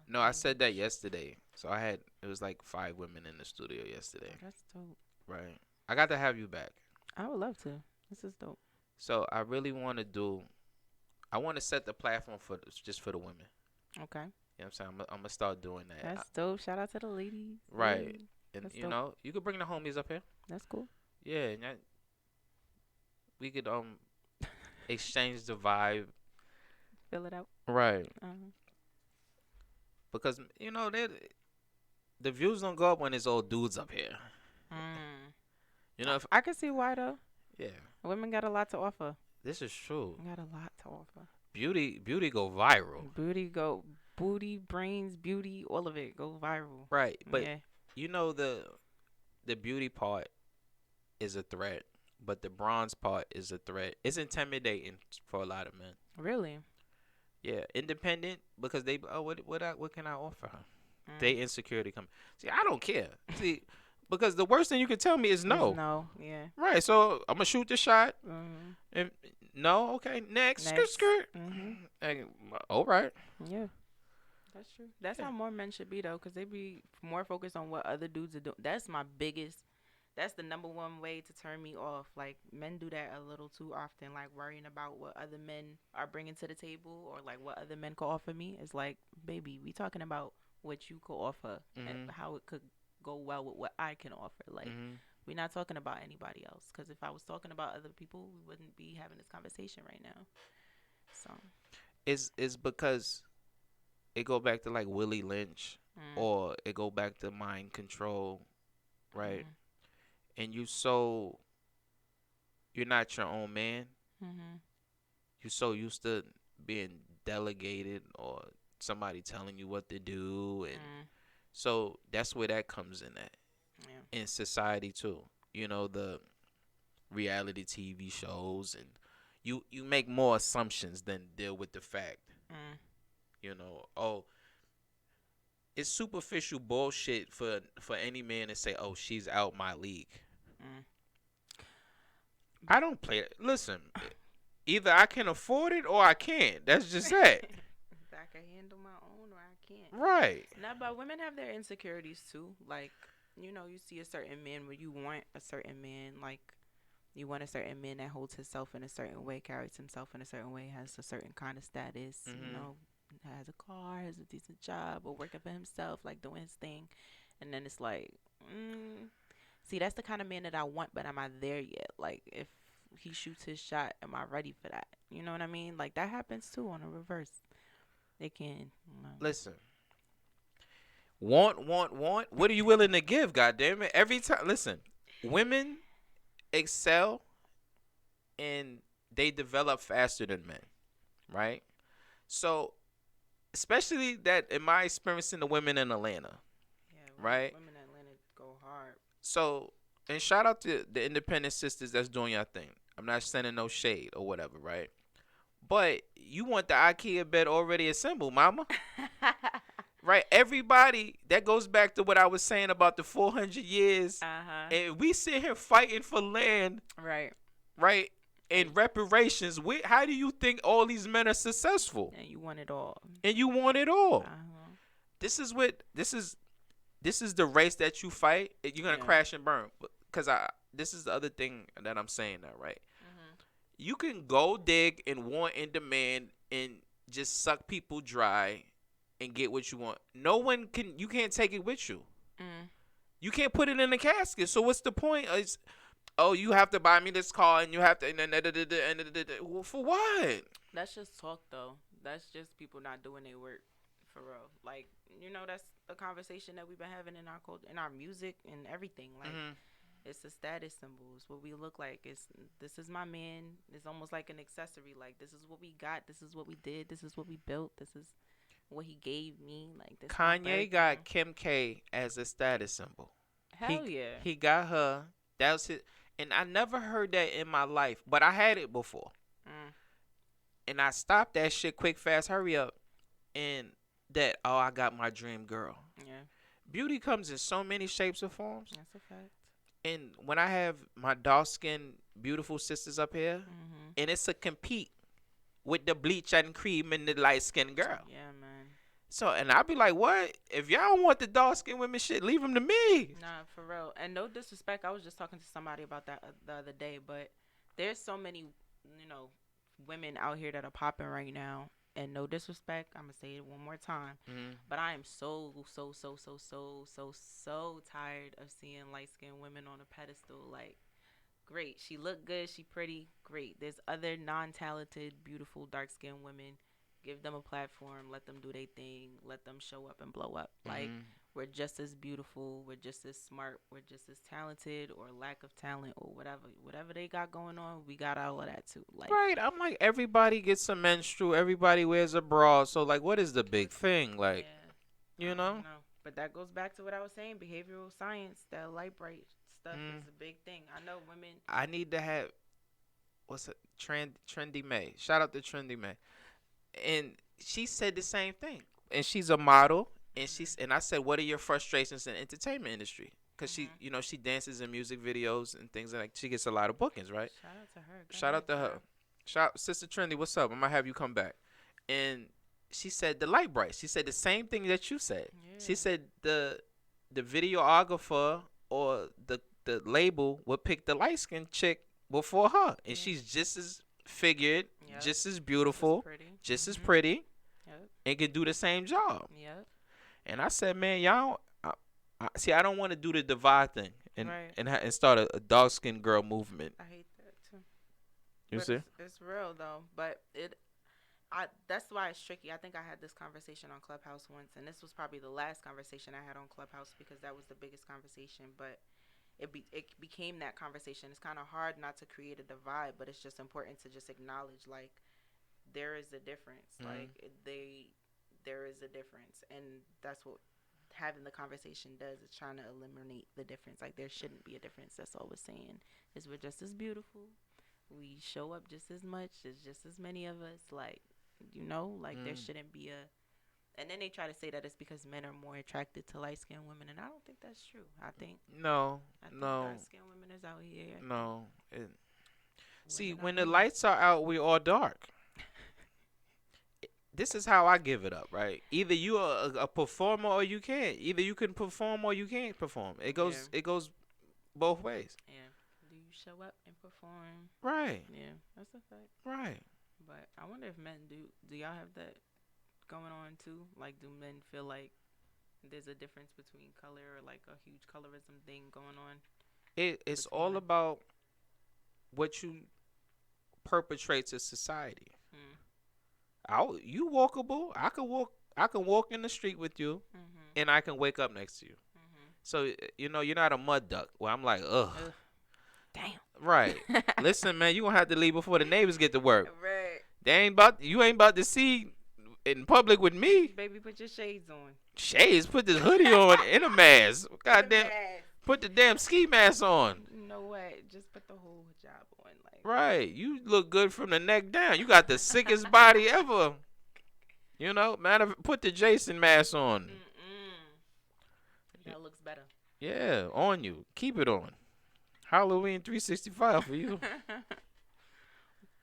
No, I said that language. yesterday. So I had it was like 5 women in the studio Oh, yesterday. that's dope. Right. I got to have you back. I would love to. This is dope. So I really want to do. I want to set the platform for just for the women. Okay, You know what I'm saying? I'm gonna start doing that. that's dope. Shout out to the ladies. Right. And That's dope. you could bring the homies up here. That's cool. Yeah, and we could exchange the vibe. Fill it out. Right. Uh-huh. Because the views don't go up when it's all dudes up here. Mm. You know if I can see why though. yeah, Women got a lot to offer. this is true. Got a lot to offer. Beauty go viral. Booty, brains, beauty, all of it go viral. Right. But Yeah. you know the beauty part is a threat, but the bronze part is a threat. It's intimidating for a lot of men. Really. Yeah, independent because they what can I offer her? They Mm. insecurity come. See, I don't care. See, because the worst thing you can tell me is Is no. no. Yeah. Right. So I'm gonna shoot the shot. Mhm. And no, okay, next, skirt, Next. skirt. Mhm. Hey, all right. Yeah. That's true. That's Yeah. how more men should be though, cause they be more focused on what other dudes are doing. That's my biggest. That's the number one way to turn me off. Like men do that a little too often, like worrying about what other men are bringing to the table or like what other men could offer me. It's like, baby, we talking about what you could offer and Mhm. how it could go well with what I can offer. Like Mhm. we're not talking about anybody else. Cause if I was talking about other people, we wouldn't be having this conversation right now. So, Is because it go back to like Willie Lynch, mm, or it go back to mind control, right? mm, And you're not your own man. mm-hmm, You're so used to being delegated or somebody telling you what to do, and mm, so that's where that comes in at yeah, in society too. The reality TV shows, and you make more assumptions than deal with the fact. mm, Oh, it's superficial bullshit for any man to say, "Oh, she's out my league." mm. I don't play it. Listen, either I can afford it or I can't. That's just it. I can handle my own or I can't. Right. Nah, but women have their insecurities too. Like, you see a certain man where you want a certain man, like you want a certain man that holds himself in a certain way, carries himself in a certain way, has a certain kind of status, Mhm. has a car, has a decent job, or working for himself, like doing his thing. And then it's like, see, that's the kind of man that I want, but am I there yet? Like, if he shoots his shot, am I ready for that? You know what I mean? Like, that happens too on the reverse. It can. Listen. Want. What are you willing to give? God damn it! Every time. Listen. Women excel and they develop faster than men. Right. So, especially that in my experience in the women in Atlanta. Yeah, Right. women in Atlanta go hard. So, and shout out to the independent sisters that's doing your thing. I'm not sending no shade or whatever, right? But you want the IKEA bed already assembled, mama. Right? Everybody, that goes back to what I was saying about the 400 years. Uh-huh. And we sit here fighting for land, Right. right? And reparations. How do you think all these men are successful? And you want it all. And you want it all. Uh-huh. This is the race that you fight. You're gonna Yeah. crash and burn. Cause this is the other thing that I'm saying now, right? Mhm. You can go dig and want and demand and just suck people dry and get what you want. No one can. You can't take it with you. Mm. You can't put it in a casket. So what's the point? It's, oh, you have to buy me this car, and you have to, well, for what? That's just talk though. That's just people not doing their work for real. Like, that's a conversation that we've been having in our culture, in our music and everything. Like, Hmm. it's a status symbol. It's what we look like. It's this is my man. It's almost like an accessory. Like, this is what we got. This is what we did. This is what we built. This is what he gave me. Like, this my Kanye got breadwinner. Kim K as a status symbol. He Hell yeah. he got her. That was it. And I never heard that in my life, but I had it before. Mm, And I stopped that shit quick, fast, hurry up. And that, oh, I got my dream girl. yeah, Beauty comes in so many shapes or forms. that's a fact. And when I have my dark skinned, beautiful sisters up here, Mhm. and it's a compete with the bleach and cream and the light skinned girl. Yeah, man. So, and I'll be like, what? If y'all don't want the dark skinned women shit, leave them to me. Nah, for real. And no disrespect, I was just talking to somebody about that the other day, but there's so many, you know, women out here that are popping right now. And no disrespect, I'm gonna say it one more time, Mm-hmm. but I am so tired of seeing light skinned women on a pedestal. Like, great, she look good, she pretty, great. There's other non-talented, beautiful, dark-skinned women. Give them a platform, let them do their thing, let them show up and blow up. Like, Mm-hmm. we're just as beautiful, we're just as smart, we're just as talented, or lack of talent, or whatever they got going on, we got all of that too. Like, Right. I'm like, everybody gets a menstrual, everybody wears a bra. So, like, what is the big thing? Like, yeah, you I don't know? know. But that goes back to what I was saying. Behavioral science, that light bright stuff Mm. is a big thing. I know women. I need to have, what's it? Trendy May. Shout out to Trendy May. And she said the same thing. And she's a model. And Mhm. I said, what are your frustrations in the entertainment industry? Because she, Mhm. she dances in music videos and things like. She gets a lot of bookings, right? Shout out to her. Go Shout ahead, out to her. girl. Shout, Sister Trendy, what's up? I'm gonna have you come back. And she said the light bright. She said the same thing that you said. She Yeah. said the videographer or the label would pick the light skinned chick before her, and Yeah. she's just as figured, Yep. just as Just as beautiful, pretty. just as Mhm. pretty, Yep. and can do the same job. Yep. And I said, man, y'all. See, I don't want to do the divide thing and Right. and start a dark skinned girl movement. I hate that too. You But see? it's real though. But that's why it's tricky. I think I had this conversation on Clubhouse once, and this was probably the last conversation I had on Clubhouse because that was the biggest conversation. But it became that conversation. It's kind of hard not to create a divide, but it's just important to just acknowledge like there is a difference. Mm-hmm. Like there is a difference, and that's what having the conversation does. It's trying to eliminate the difference. Like, there shouldn't be a difference. That's all we're saying is we're just as beautiful. We show up just as much. There's just as many of us. Like, like there Mm. shouldn't be a. And then they try to say that it's because men are more attracted to light skinned women, and I don't think that's true. No, I think no, dark skinned women is out here. I think no. See, women are when the women. lights are out, we all dark. This is how I give it up, right? Either you are a performer or you can't. Either you can perform or you can't perform. Yeah, It goes both ways. yeah. Do you show up and perform? Right, Yeah, that's a fact. right. But I wonder if men do. Do y'all have that going on too? Like, do men feel like there's a difference between color or like a huge colorism thing going on It's between all men? about what you perpetrate to society. Mm. You walkable. I can walk in the street with you, Mhm. and I can wake up next to you. Mhm. So you're not a mud duck. Where I'm like, ugh. Ugh. Right. Damn. Listen, man, you gonna have to leave before the neighbors get to work. Right. You ain't about to see in public with me. Baby, put your shades on. Shades, put this hoodie on in a mask. Put a Goddamn, mask. put the damn ski mask on. You know what? Just put the whole job on. Like. Right. You look good from the neck down. You got the sickest body ever. Put the Jason mask on. Mm-mm. That looks better. Yeah, on you. Keep it on. Halloween 365 for you.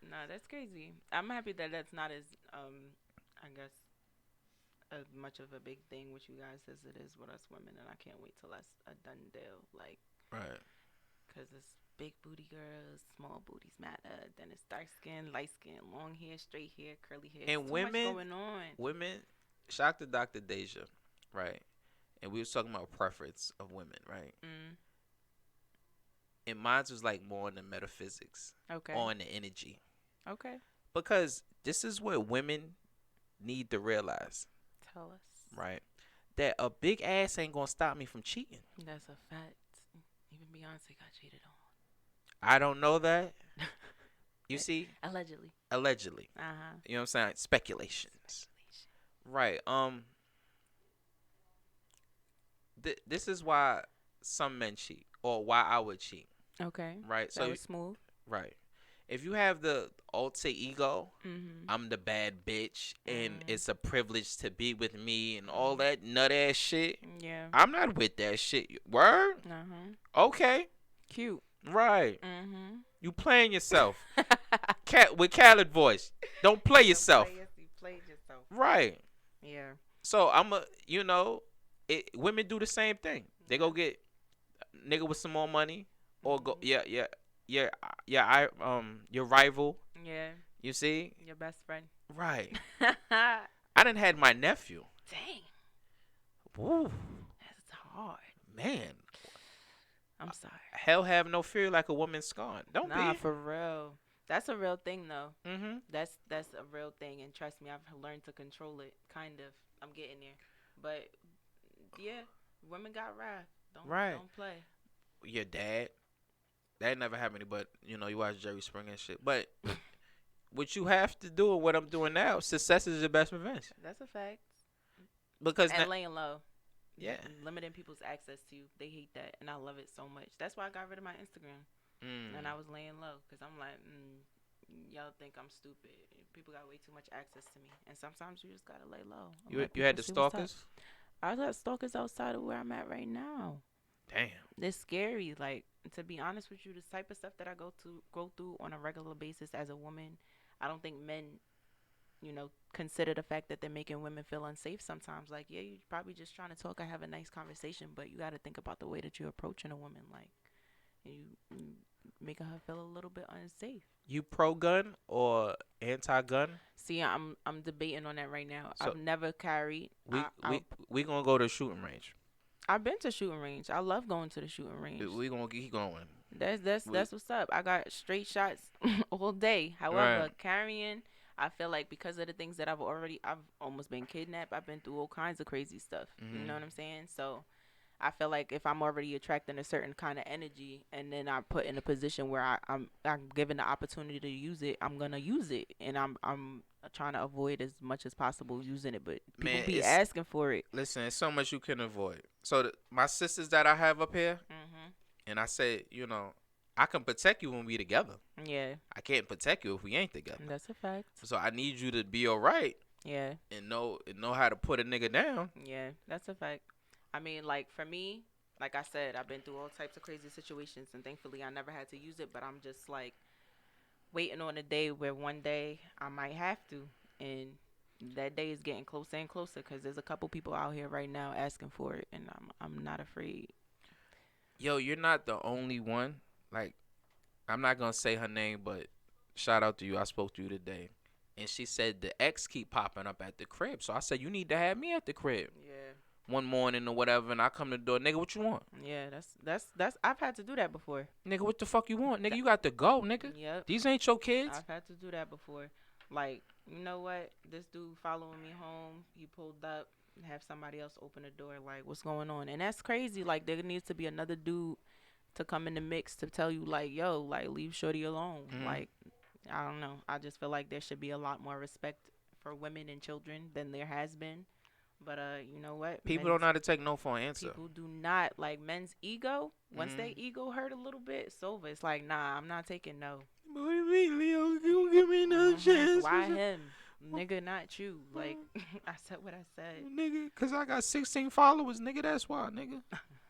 No, that's crazy. I'm happy that that's not as I guess as much of a big thing with you guys as it is with us women, and I can't wait till that's a done deal. Like, Right. cause it's big booty girls, small booties matter. Then it's dark skin, light skin, long hair, straight hair, curly hair. It's And too much women, going on. women shout to Dr. Deja, right? And we was talking about preference of women, right? Mm. And mine was like more on the metaphysics, Okay. on the energy, Okay. because this is what women need to realize, Tell us. right? That a big ass ain't gonna stop me from cheating. That's a fact. Even Beyonce got cheated I don't know that. on. You see, Allegedly. allegedly. Uh huh. You know what I'm saying? Speculations. Speculation. Right. This is why some men cheat, or why I would cheat. Okay. Right. That was smooth. Right. If you have the alter ego, Mm-hmm. I'm the bad bitch, and Mm. it's a privilege to be with me, and all Mm. that nut ass shit. Yeah. I'm not with that shit. Word? Uh huh. Okay. Cute. Right. Mm-hmm. You playing yourself. Cat with Khaled voice. Don't play yourself. You played yourself. Right. Yeah. So women do the same thing. They go get a nigga with some more money, or go Mhm. your rival. Yeah. You see? Your best friend. Right. Dang. I done had my nephew. Woo, That's hard. man. I'm sorry. Hell have no fear like a woman scorned. Don't Nah, be. for real. That's a real thing though. Mm-hmm. That's a real thing, and trust me, I've learned to control it. Kind of. I'm getting there. But yeah, women got wrath. Right. Don't play. Your dad. That never happened, but you watch Jerry Springer and shit. But what you have to do, and what I'm doing now, success is your best revenge. That's a fact. Because And laying low. yeah. Limiting people's access to you. They hate that, and I love it so much. That's why I got rid of my Instagram, and I was laying low because I'm like, y'all think I'm stupid. People got way too much access to me, and sometimes you just gotta lay low. You had the stalkers. I got stalkers outside of where I'm at right now. Damn. It's scary. Like, to be honest with you, the type of stuff that I go through on a regular basis as a woman, I don't think men, consider the fact that they're making women feel unsafe sometimes. Like, yeah, you're probably just trying to talk or have a nice conversation, but you got to think about the way that you're approaching a woman. Like, you making her feel a little bit unsafe. You pro gun or anti gun? See, I'm debating on that right now. So I've never carried. We gonna go to the shooting range. I've been to shooting range. I love going to the shooting range. We gonna keep going. That's what's up. I got straight shots all day. However, Right. carrying, I feel like because of the things that I've almost been kidnapped. I've been through all kinds of crazy stuff. You know what I'm saying? So I feel like if I'm already attracting a certain kind of energy, and then I put in a position where I'm given the opportunity to use it, I'm gonna use it, and I'm trying to avoid as much as possible using it. But people Man, be asking for it. Listen, there's so much you can avoid. So my sisters that I have up here, Mhm. and I said, I can protect you when we together. Yeah, I can't protect you if we ain't together. that's a fact. So I need you to be alright Yeah. and know how to put a nigga down. Yeah, that's a fact. I mean, like, for me, like I said, I've been through all types of crazy situations, and thankfully I never had to use it, but I'm just like waiting on a day where one day I might have to, and that day is getting closer and closer because there's a couple people out here right now asking for it, and I'm not afraid. Yo, you're not the only one. Like, I'm not gonna say her name, but shout out to you. I spoke to you today, and she said the ex keep popping up at the crib. So I said you need to have me at the crib Yeah. one morning or whatever, and I come to the door, nigga, what you want? Yeah, that's I've had to do that before. Nigga, what the fuck you want? Nigga, you got to go, nigga. Yep. These ain't your kids. I've had to do that before. Like, you know what? This dude following me home, he pulled up, have somebody else open the door, like, what's going on? And that's crazy. Like, there needs to be another dude to come in the mix to tell you, like, yo, like, leave shorty alone. Mhm. Like, I don't know. I just feel like there should be a lot more respect for women and children than there has been. But you know what? People don't know how to take no for an answer. People do not, like, men's ego. Once they Mhm. ego hurt a little bit, it's over. It's like, nah, I'm not taking no. What do you mean, Leo? You give me another chance. Why him? Nigga, not you. Like, I said what I said. Nigga, cause I got 16 followers, nigga. That's why, nigga.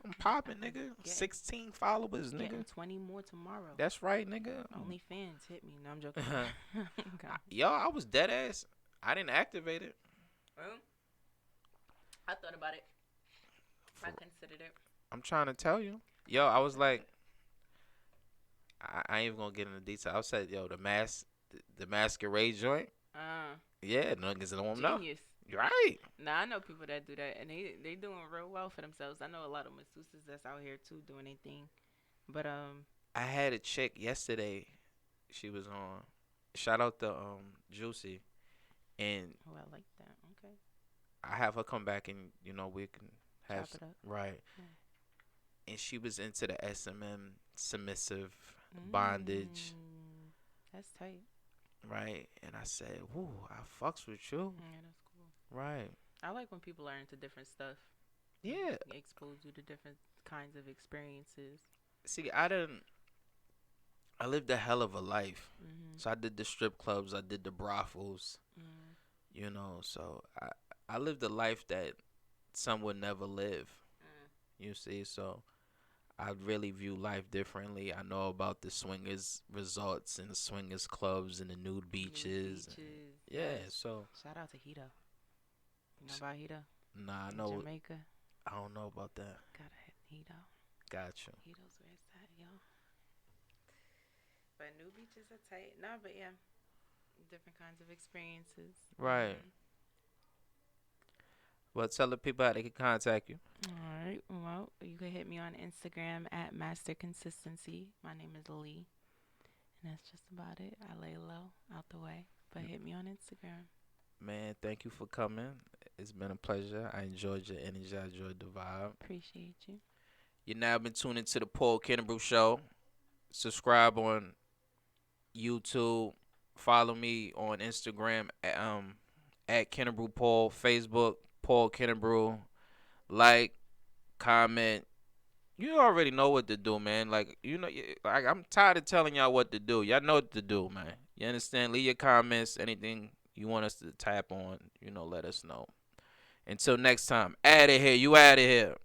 I'm popping, nigga. 16 followers, Getting nigga. 20 more tomorrow. That's right, nigga. Only fans hit me. No, I'm joking. Okay. Yo, I was dead ass. I didn't activate it. I thought about it. I considered it. I'm trying to tell you. Yo, I was like, I ain't even gonna get into detail. I said, yo, the masquerade joint. Yeah, niggas don't know. Genius. Right. Now I know people that do that, and they doing real well for themselves. I know a lot of masseuses that's out here too doing their thing. But I had a chick yesterday. She was on. Shout out to Juicy, and oh, I like that. Okay, I have her come back and we can have chop it up. right. Yeah. And she was into the SMM submissive bondage, Mm, that's tight. right? And I said, "Whoo, I fucks with you." Yeah, that's cool. Right. I like when people are into different stuff. Yeah. Expose you to different kinds of experiences. See, I lived a hell of a life. Mhm. So I did the strip clubs, I did the brothels, Mhm. so I lived a life that some would never live. Mm. You see, so I really view life differently. I know about the swingers resorts and the swingers clubs and the nude Nude beaches. And beaches. yeah, Yes. so Shout out to Hito. You know about Hito nah, I in know. Jamaica? I don't know about that. Gotta hit Hito. Got you. Hito's where it's at, yo. But new beaches are tight. No, but yeah, different kinds of experiences. Right. Well, tell the people how they can contact you. All right. Well, you can hit me on Instagram at Master Consistency. My name is Lee, and that's just about it. I lay low, out the way, but hit me on Instagram. Man, thank you for coming. It's been a pleasure. I enjoyed your energy. I enjoyed the vibe. Appreciate you. You now been tuning to the Paul Kinebrew Show. Subscribe on YouTube. Follow me on Instagram at Kinebrew Paul. Facebook Paul Kinebrew. Like, comment. You already know what to do, man. Like like I'm tired of telling y'all what to do. Y'all know what to do, man. You understand? Leave your comments. Anything you want us to tap on, let us know. Until next time, out of here. You out of here.